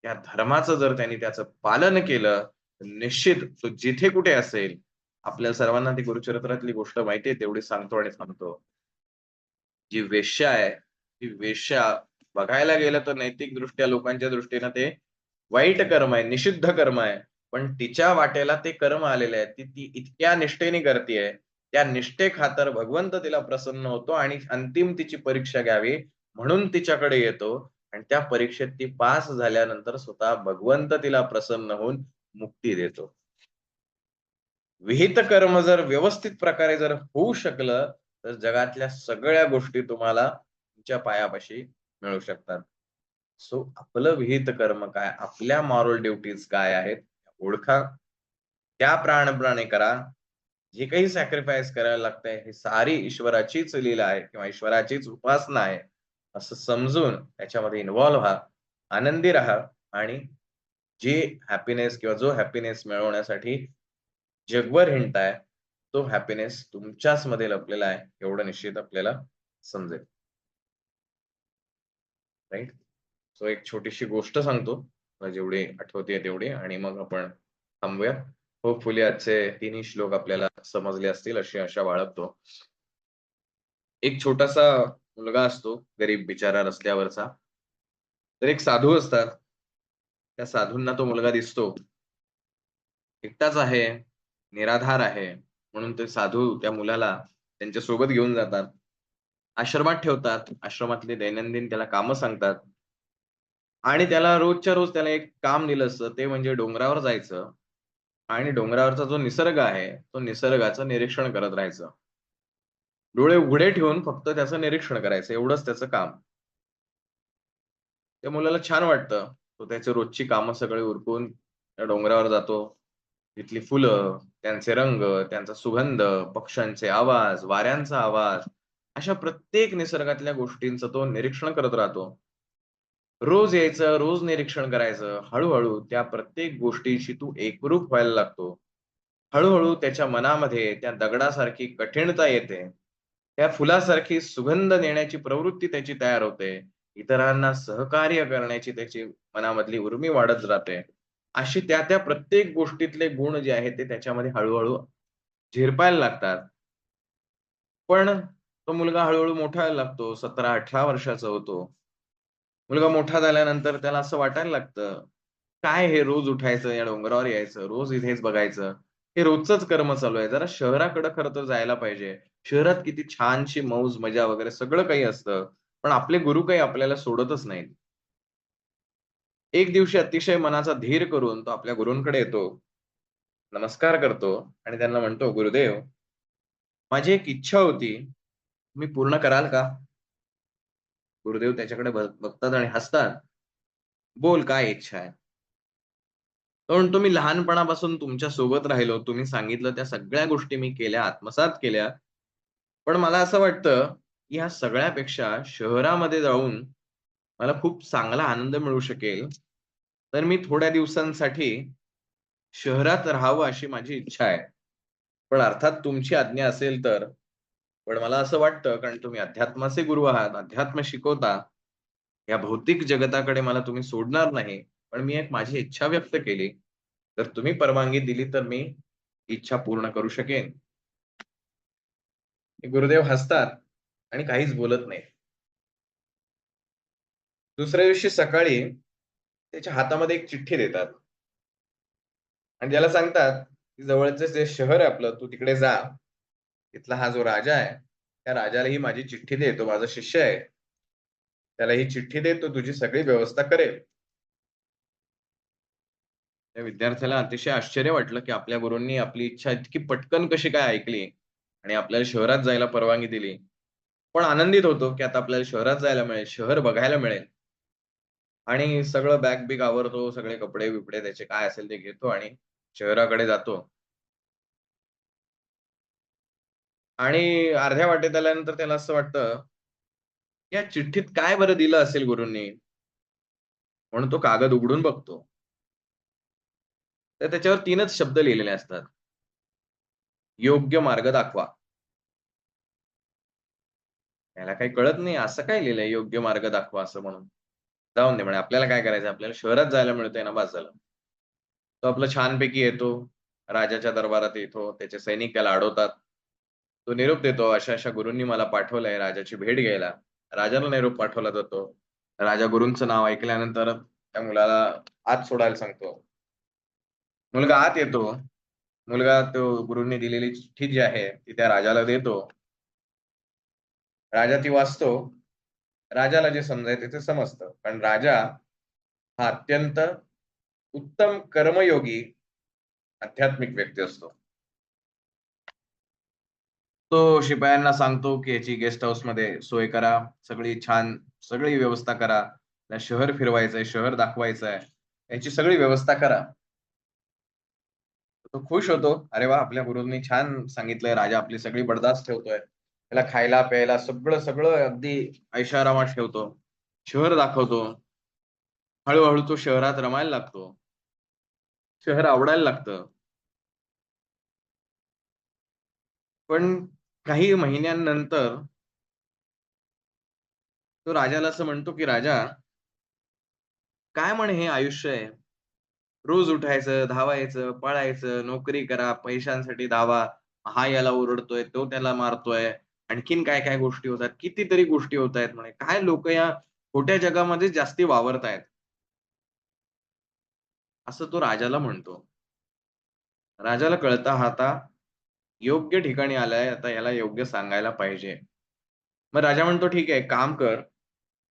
त्या धर्माचं जर त्यांनी त्याचं पालन केलं, तर निश्चित तो जिथे कुठे असेल, आपल्या सर्वांना ती गुरुचरित्रातली गोष्ट माहिती आहे तेवढी सांगतो आणि थांबतो. जी वेश्या आहे, ती वेश्या बघायला गेलं तर नैतिकदृष्ट्या लोकांच्या दृष्टीनं ते वाईट कर्म आहे, निषिद्ध कर्म आहे. पण तिच्या वाटेला ते कर्म आलेले आहे. ती ती इतक्या निष्ठेने करतीये. त्या निष्ठेखातर भगवंत तिला प्रसन्न होतो आणि अंतिम तिची परीक्षा घ्यावी म्हणून तिच्याकडे येतो आणि त्या परीक्षेत ती पास झाल्यानंतर स्वतः भगवंत तिला प्रसन्न होऊन मुक्ती देतो. विहित कर्म जर व्यवस्थित प्रकारे जर होऊ शकलं, तर जगातल्या सगळ्या गोष्टी तुम्हाला तुमच्या पायापाशी मिळू शकतात. सो आपलं विहित कर्म काय? आपल्या मॉरल ड्युटीज काय आहेत? ओळखा. त्या प्राणपणाने करा. जे काही सॅक्रिफाईस करायला लागतंय, ही सारी ईश्वराचीच लीला आहे किंवा ईश्वराचीच उपासना आहे, असं समजून त्याच्यामध्ये इन्व्हॉल्व व्हा. आनंदी राहा आणि जे हॅपीनेस किंवा जो हॅपीनेस मिळवण्यासाठी जगभर हिंडताय, तो हॅपीनेस तुमच्याच मध्ये लपलेला आहे, एवढं निश्चित आपल्याला समजेल. राइट? सो एक छोटीशी गोष्ट सांगतो. मला जेवढी आठवतेय तेवढी आणि मग आपण थांबूया. होपफुली आजचे तिन्ही श्लोक आपल्याला समजले असतील अशी आशा बाळगतो. एक छोटासा मुलगा असतो, गरीब बिचारा रस्त्यावरचा. तर एक साधू असतात. त्या साधूंना तो मुलगा दिसतो. एकटाच आहे, निराधार आहे. म्हणून ते साधू त्या मुलाला त्यांच्या सोबत घेऊन जातात. आश्रमात ठेवतात. आश्रमातले दैनंदिन त्याला कामं सांगतात. आणि त्याला रोजच्या रोज त्याला एक काम दिलं असतं, ते म्हणजे डोंगरावर जायचं आणि डोंगरावरचा जो निसर्ग आहे, तो निसर्गाचं निरीक्षण करत राहायचं. डोळे उघडे ठेवून फक्त त्याचं निरीक्षण करायचं, एवढंच त्याचं काम. त्या मुलाला छान वाटतं. तो त्याची रोजची कामं सगळी उरकून त्या डोंगरावर जातो. तिथली फुलं, त्यांचे रंग, त्यांचा सुगंध, पक्ष्यांचे आवाज, वाऱ्यांचा आवाज, अशा प्रत्येक निसर्गातल्या गोष्टींचं तो निरीक्षण करत राहतो. रोज यायचं, रोज निरीक्षण करायचं. हळू-हळू त्या प्रत्येक गोष्टीशी तू एकरूप व्हायला लागतो. हळू-हळू त्याच्या मनामध्ये त्या दगडासारखी कठीणता येते. त्या फुलासारखी सुगंध देण्याची प्रवृत्ती त्याची तयार होते. इतरांना सहकार्य करण्याची त्याची मनामधली उर्मी वाढत जाते. अशी त्या प्रत्येक गोष्टीतले गुण जे आहेत ते त्याच्यामध्ये हळू झिरपायला लागतात. पण तो मुलगा हळू मोठा व्हायला लागतो. 17-18 वर्षाचा होतो. मुलगा मोठा झाल्यानंतर त्याला असं वाटायला लागतं, काय हे रोज उठायचं, या डोंगरावर यायचं, रोज इथेच बघायचं. हे रोजचंच कर्म चालू आहे. जरा शहराकडे खरं तर जायला पाहिजे. शहरात किती छानशी मौज, मजा वगैरे सगळं काही असतं. पण आपले गुरु काही आपल्याला सोडतच नाहीत. एक दिवशी अतिशय मनाचा धीर करून तो आपल्या गुरूंकडे येतो, नमस्कार करतो आणि त्यांना म्हणतो, "गुरुदेव, माझी एक इच्छा होती. तुम्ही पूर्ण कराल का?" गुरुदेव त्याच्याकडे बघतात आणि हसतात. "बोल काय इच्छा आहे?" तो म्हणतो, "मी लहानपणापासून तुमच्या सोबत राहिलो. तुम्ही सांगितलं त्या सगळ्या गोष्टी मी केल्या, आत्मसात केल्या. पण मला असं वाटतं, की ह्या सगळ्यापेक्षा शहरामध्ये जाऊन मला खूप चांगला आनंद मिळू शकेल. तर मी थोड्या दिवसांसाठी शहरात राहावं अशी माझी इच्छा आहे. पण अर्थात तुमची आज्ञा असेल तर. पण मला असं वाटतं कारण तुम्ही अध्यात्माचे गुरु आहात, अध्यात्म शिकवता. या भौतिक जगताकडे मला तुम्ही सोडणार नाही. पण मी एक माझी इच्छा व्यक्त केली. जर तुम्ही परवानगी दिली तर मी इच्छा पूर्ण करू शकेन." गुरुदेव हसतात आणि काहीच बोलत नाहीत. दुसऱ्या दिवशी सकाळी त्याच्या हातामध्ये एक चिठ्ठी देतात आणि त्याला सांगतात, की "जवळचं जे शहर आहे आपलं, तू तिकडे जा. तिथला हा जो राजा आहे, त्या राजाला ही माझी चिठ्ठी दे. तो माझा शिष्य आहे. त्याला ही चिठ्ठी दे, तो तुझी सगळी व्यवस्था करेल." त्या विद्यार्थ्याला अतिशय आश्चर्य वाटलं, की आपल्या गुरूंनी आपली इच्छा इतकी पटकन कशी काय ऐकली आणि आपल्याला शहरात जायला परवानगी दिली. पण आनंदित होतो, की आता आपल्याला शहरात जायला मिळेल, शहर बघायला मिळेल आणि सगळं बॅग-बिग आवरतो, सगळे कपडे-बिपडे त्याचे काय असेल ते घेतो आणि शहराकडे जातो. आणि अर्ध्या वाटेत आल्यानंतर त्याला असं वाटतं, या चिठ्ठीत काय बरं दिलं असेल गुरूंनी? म्हणून तो कागद उघडून बघतो. तर त्याच्यावर 3च शब्द लिहिलेले असतात. योग्य मार्ग दाखवा. त्याला काही कळत नाही, असं काय लिहिलंय योग्य मार्ग दाखवा असं म्हणून. जाऊन दे म्हणे आपल्याला काय करायचं आपल्याला शहरात जायला मिळतंय ना बास झालं. तो आपला छानपैकी येतो, राजाच्या दरबारात येतो, त्याचे सैनिक त्याला अडवतात. तो निरोप देतो, अशा-अशा गुरूंनी मला पाठवलंय राजाची भेट घ्यायला. राजाला निरोप पाठवला जातो. राजा गुरूंचं नाव ऐकल्यानंतर त्या मुलाला आत सोडायला सांगतो. मुलगा आत येतो. मुलगा तो गुरूंनी दिलेली चिठ्ठी जी आहे, ती त्या राजाला देतो. राजा ती वाचतो. राजाला जे समजायचं ते समजतं. कारण राजा हा अत्यंत उत्तम कर्मयोगी आध्यात्मिक व्यक्ती असतो. तो शिपायांना सांगतो, की याची गेस्ट हाऊसमध्ये सोय करा. सगळी छान सगळी व्यवस्था करा. त्याला शहर फिरवायचंय, शहर दाखवायचंय. याची सगळी व्यवस्था करा. तो खुश होतो. अरे वाह! आपल्या गुरूंनी छान सांगितलंय. राजा आपली सगळी बडदास्त ठेवतोय. त्याला खायला-प्यायला सगळं अगदी ऐशारामात ठेवतो. शहर दाखवतो. हळू तो शहरात रमायला लागतो. शहर आवडायला लागतं. पण काही महिन्यांनंतर तो राजाला असं म्हणतो, की "राजा, काय म्हणे हे आयुष्य आहे? रोज उठायचं, धावायचं, पळायचं, नोकरी करा, पैशांसाठी धावा. हा याला ओरडतोय, तो त्याला मारतोय. आणखीन काय-काय गोष्टी होतात. कितीतरी गोष्टी होतायत म्हणे. काय लोकं या खोट्या जगामध्ये जास्ती वावरतायत." असं तो राजाला म्हणतो. राजाला कळतं हा आता योग्य ठिकाणी आलाय, आता याला योग्य सांगायला पाहिजे. मग राजा म्हणतो, "ठीक आहे, काम कर.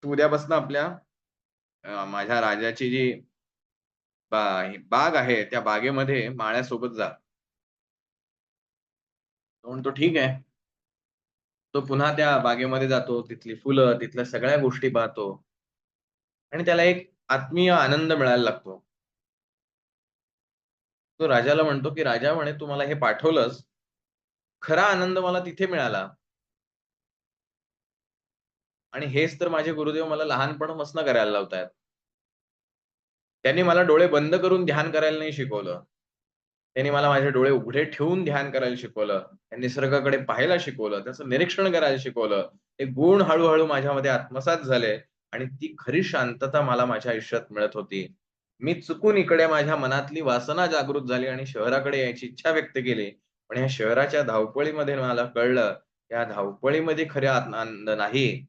तू उद्यापासून आपल्या माझ्या राजाची जी बाग आहे, त्या बागेमध्ये माळ्यासोबत जा." तो म्हणतो, "ठीक आहे." तो पुन्हा त्या बागेमध्ये जातो. तिथली फुलं, तिथल्या सगळ्या गोष्टी पाहतो आणि त्याला एक आत्मीय आनंद मिळायला लागतो. तो राजाला म्हणतो, की "राजा म्हणे तू मला हे पाठवलंस, खरा आनंद मला तिथे मिळाला आणि हेच तर माझे गुरुदेव मला लहानपणापासून करायला लावतायत. त्यांनी मला डोळे बंद करून ध्यान करायला नाही शिकवलं. त्यांनी मला माझे डोळे उघडे ठेवून ध्यान करायला शिकवलं. त्यांनी निसर्गाकडे पाहायला शिकवलं. त्याचं निरीक्षण करायला शिकवलं. ते गुण हळू माझ्यामध्ये आत्मसात झाले आणि ती खरी शांतता मला माझ्या आयुष्यात मिळत होती. मी चुकून इकडे माझ्या मनातली वासना जागृत झाली आणि शहराकडे यायची इच्छा व्यक्त केली. पण ह्या शहराच्या धावपळीमध्ये मला कळलं, या धावपळीमध्ये खरा आनंद नाही.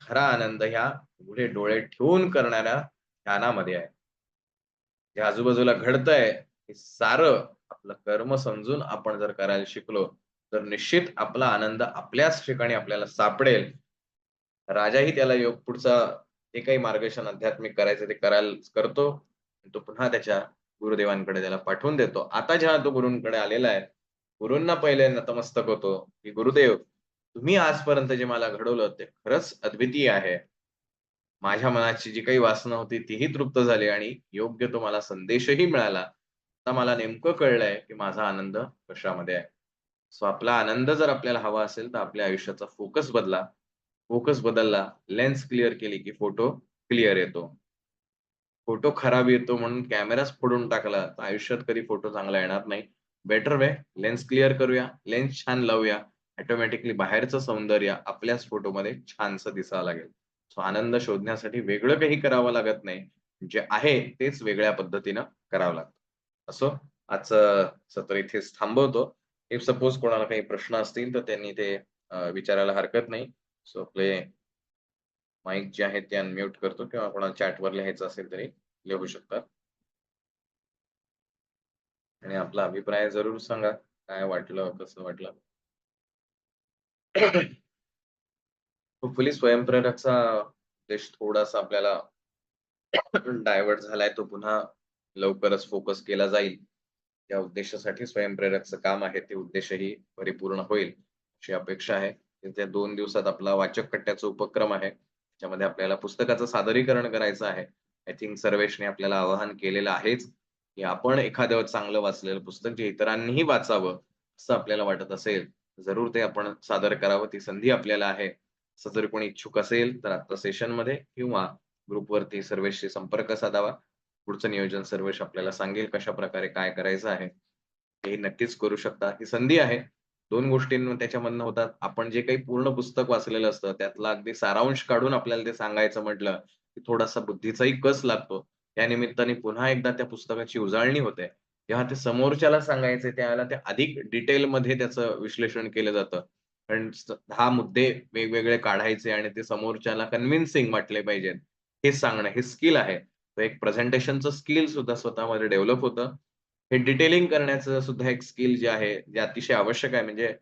खरा आनंद ह्या उघडे डोळे ठेवून करणाऱ्या ध्यानामध्ये आहे. जे आजूबाजूला घडतंय, हे सारं आपलं कर्म समजून आपण जर करायला शिकलो, तर निश्चित आपला आनंद आपल्याच ठिकाणी आपल्याला सापडेल. राजाही त्याला पुढचा जे काही मार्गदर्शन आध्यात्मिक करायचं ते करतो. तो पुन्हा त्याच्या गुरुदेवांकडे त्याला पाठवून देतो. आता जेव्हा तो गुरूंकडे आलेला आहे, गुरूंना पहिले नतमस्तक होतो, की "गुरुदेव, तुम्ही आजपर्यंत जे मला घडवलं ते खरंच अद्वितीय आहे. माझ्या मनाची जी काही वासना होती तीही तृप्त झाली आणि योग्य तो मला संदेशही मिळाला. आता मला नेमकं कळलंय, की माझा आनंद कशामध्ये आहे. सो आपला आनंद जर आपल्याला हवा असेल, तर आपल्या आयुष्याचा फोकस बदला. फोकस बदलला, लेन्स क्लिअर केली, की फोटो क्लिअर येतो. फोटो खराब येतो म्हणून कॅमेराच फोडून टाकला, तर आयुष्यात कधी फोटो चांगला येणार नाही. बेटर वे लेन्स क्लिअर करूया, लेन्स छान लावूया. ऑटोमॅटिकली बाहेरचं सौंदर्य आपल्याच फोटोमध्ये छानसं दिसायला लागेल. सो आनंद शोधण्यासाठी वेगळं काही करावं लागत नाही. जे आहे तेच वेगळ्या पद्धतीनं करावं लागतं. असो, आजचं सत्र इथेच थांबवतो. इफ सपोज कोणाला काही प्रश्न असतील, तर त्यांनी ते विचारायला हरकत नाही. सो आपले माईक जे आहेत ते अनम्यूट करतो किंवा कोणाला चॅटवर लिहायचं असेल तरी लिहू शकतात. आणि आपला अभिप्राय जरूर सांगा. काय वाटलं, कसं वाटलं? होपफुली स्वयंप्रेरकचा उद्देश थोडासा आपल्याला डायव्हर्ट झालाय. तो पुन्हा लवकरच फोकस केला जाईल. त्या उद्देशासाठी स्वयंप्रेरकचं काम आहे. ते उद्देशही परिपूर्ण होईल, अशी अपेक्षा आहे. येत्या 2 दिवसात आपला वाचक कट्ट्याचा उपक्रम आहे. त्याच्यामध्ये आपल्याला पुस्तकाचं सादरीकरण करायचं आहे. आय थिंक सर्वेशने आपल्याला आवाहन केलेलं आहेच, की आपण एखादं चांगलं वाचलेलं पुस्तक जे इतरांनीही वाचावं, असं आपल्याला वाटत असेल, जरूर ते आपण सादर करावं. ती संधी आपल्याला आहे. असं जर कोणी इच्छुक असेल, तर आजच्या सेशनमध्ये किंवा ग्रुपवरती सर्वेशशी संपर्क साधावा. पुढचं नियोजन सर्वेश आपल्याला सांगेल कशाप्रकारे काय करायचं आहे. हे नक्कीच करू शकता. ही संधी आहे. 2 गोष्टींवर त्याच्यामधनं होतात. आपण जे काही पूर्ण पुस्तक वाचलेलं असतं, त्यातला अगदी सारांश काढून आपल्याला ते सांगायचं म्हटलं, की थोडासा बुद्धीचाही कस लागतो. त्या निमित्ताने पुन्हा एकदा त्या पुस्तकाची उजाळणी होते. जेव्हा ते समोरच्याला सांगायचंय त्यावेळेला ते अधिक डिटेलमध्ये त्याचं विश्लेषण केलं जातं. कारण 10 मुद्दे वेगवेगळे काढायचे आणि ते समोरच्याला कन्विन्सिंग वाटले पाहिजेत. हे सांगणं हे स्किल आहे. तर एक प्रेझेंटेशनचं स्किल सुद्धा स्वतःमध्ये डेव्हलप होतं. हे डिटेलिंग करण्याचं सुद्धा एक स्किल जे आहे, जे अतिशय आवश्यक आहे. म्हणजे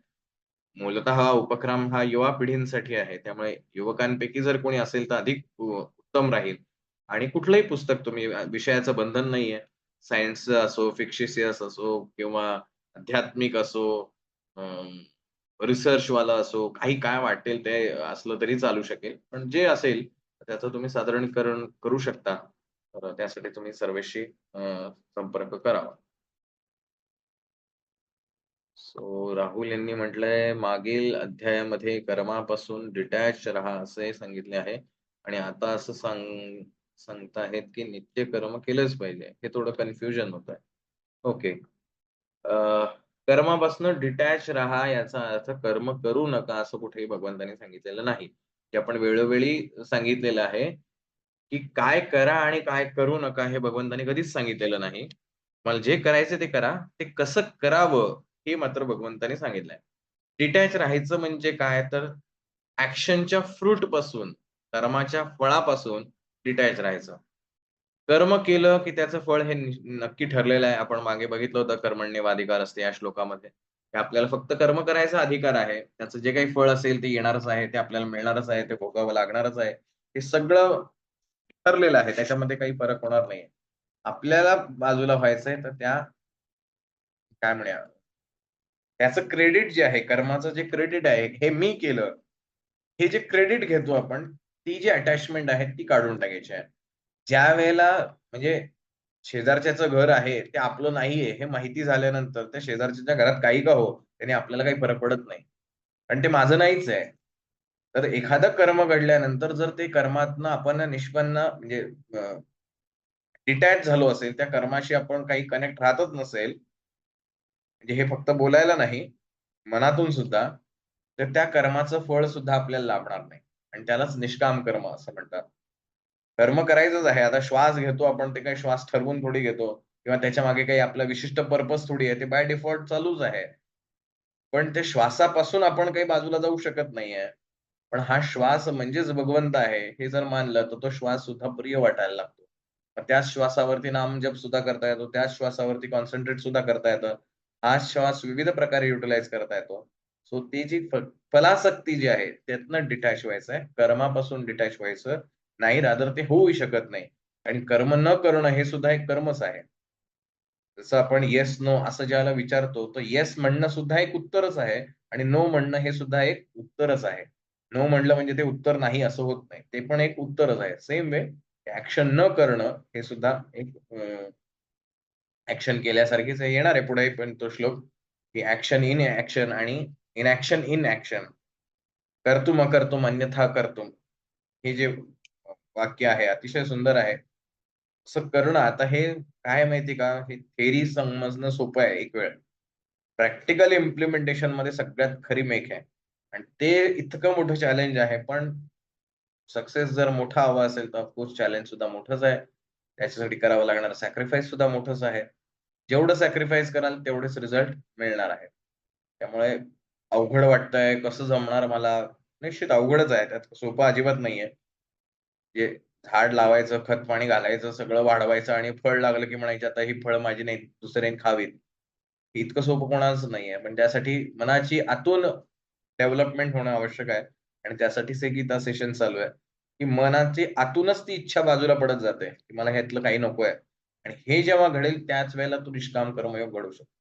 मूलतः हा उपक्रम हा युवा पिढींसाठी आहे. त्यामुळे युवकांपैकी जर कोणी असेल तर अधिक उत्तम राहील. आणि कुठलंही पुस्तक तुम्ही विषयाचं बंधन नाहीये. सायन्सचं असो, फिक्शिशियस असो किंवा आध्यात्मिक असो, रिसर्चवालं असो, काही काय वाटेल ते असलं तरी चालू शकेल. पण जे असेल त्याचं तुम्ही सादरीकरण करू शकता. तर त्यासाठी तुम्ही सर्वेशी संपर्क करावा. सो राहुल यांनी म्हटलंय, मागील अध्यायामध्ये कर्मापासून डिटॅच राहा असे सांगितले आहे आणि आता असं सांगताहेत की नित्य कर्म केलंच पाहिजे. हे थोडं कन्फ्युजन होतंय. ओके. कर्मापासून डिटॅच राहा याचा अर्थ कर्म करू नका असं कुठेही भगवंतांनी सांगितलेलं नाही. ते आपण वेळोवेळी सांगितलेलं आहे, की काय करा आणि काय करू नका हे भगवंतांनी कधीच सांगितलेलं नाही. मला जे करायचं ते करा. ते कसं करावं हे मात्र भगवंतांनी सांगितलंय. डिटॅच राहायचं म्हणजे काय तर ॲक्शनच्या फ्रूटपासून, कर्माच्या फळापासून डिटॅच राहायचं. कर्म केलं की त्याचं फळ हे नक्की ठरलेलं आहे. आपण मागे बघितलं होतं कर्मण्येवाधिकारस्ते या श्लोकामध्ये. की आपल्याला फक्त कर्म करायचा अधिकार आहे. त्याचं जे काही फळ असेल ते येणारच आहे. ते आपल्याला मिळणारच आहे. ते भोगावं लागणारच आहे. हे सगळं ठरलेलं आहे. त्याच्यामध्ये काही फरक होणार नाहीये. आपल्याला बाजूला व्हायचंय तर त्या काय म्हणूया, त्याचं क्रेडिट जे आहे, कर्माचं जे क्रेडिट आहे, हे मी केलं. हे जे क्रेडिट घेतो आपण, ती जी अटॅचमेंट आहे ती काढून टाकायची आहे. ज्यावेळेला म्हणजे शेजारच्याचं घर आहे, ते आपलं नाहीये हे माहिती झाल्यानंतर त्या शेजारच्याच्या घरात काही का हो, त्याने आपल्याला काही फरक पडत नाही. कारण ते माझं नाहीच आहे. तर एखादं कर्म घडल्यानंतर जर ते कर्मातनं आपण निष्पन्न म्हणजे डिटॅच झालो असेल, त्या कर्माशी आपण काही कनेक्ट राहतच नसेल, म्हणजे हे फक्त बोलायला नाही, मनातून सुद्धा, तर त्या कर्माचं फळ सुद्धा आपल्याला लाभणार नाही आणि त्यालाच निष्काम कर्म असं म्हणतात. कर्म करायचंच आहे. आता श्वास घेतो आपण, ते काही श्वास ठरवून थोडी घेतो किंवा त्याच्यामागे काही आपला विशिष्ट पर्पज थोडी आहे. ते बाय डिफॉल्ट चालूच आहे. पण ते श्वासापासून आपण काही बाजूला जाऊ शकत नाहीये. पण हा श्वास म्हणजेच भगवंत आहे, हे जर मानलं, तर तो श्वास सुद्धा प्रिय वाटायला लागतो. मग त्याच श्वासावरती नामजप सुद्धा करता येतो. त्याच श्वासावरती कॉन्सन्ट्रेट सुद्धा करता येतं. हा श्वास विविध प्रकारे युटिलाइज करता येतो. सो ती जी फलासक्ती जी आहे, त्यातनं डिटॅच व्हायचं आहे. कर्मापासून डिटॅच व्हायचं नाही. रादर ते होऊही शकत नाही. आणि कर्म न करणं हे सुद्धा एक कर्मच आहे. जसं आपण येस, नो असं ज्याला विचारतो, तर येस म्हणणं सुद्धा एक उत्तरच आहे आणि नो म्हणणं हे सुद्धा एक उत्तरच आहे. नो म्हटलं म्हणजे ते उत्तर नाही असं होत नाही. ते पण एक उत्तरच आहे. सेम वे ॲक्शन न करणं हे सुद्धा एक ॲक्शन केल्यासारखीच आहे. येणार आहे पुढे पण तो श्लोक, की ॲक्शन इन ॲक्शन आणि इनॅक्शन इन ॲक्शन. कर्तुम अकर्तुम अन्यथा कर्तुम. हे जे वाक्य आहे अतिशय सुंदर आहे. असं करणं आता हे काय माहिती का, हे थेअरी समजणं सोपं आहे एक वेळ. प्रॅक्टिकल इम्प्लिमेंटेशनमध्ये सगळ्यात खरी मेक आहे. आणि ते इतकं मोठं चॅलेंज आहे. पण सक्सेस जर मोठा हवा असेल तर ऑफकोर्स चॅलेंज सुद्धा मोठंच आहे. त्याच्यासाठी करावं लागणारं सॅक्रिफाईस सुद्धा मोठंच आहे. जेवढं सॅक्रिफाईस कराल तेवढेच रिझल्ट मिळणार आहे. त्यामुळे अवघड वाटतंय, कसं जमणार मला? निश्चित अवघडच आहे. त्यात सोपं अजिबात नाहीये. जे झाड लावायचं, खत-पाणी घालायचं, सगळं वाढवायचं आणि फळ लागलं की म्हणायचे आता ही फळं माझी नाहीत, दुसऱ्याने खावीत. इतकं सोपं कोणाचं नाहीये. पण त्यासाठी मनाची आतून डेव्हलपमेंट होणं आवश्यक आहे आणि त्यासाठीच हे गीता सेशन चालू आहे, की मनाची आतूनच ती इच्छा बाजूला पडत जाते, की मला ह्यातलं काही नकोय आणि हे जेव्हा घडेल त्याच वेळेला तो निष्काम कर्मयोग घडू शकतो.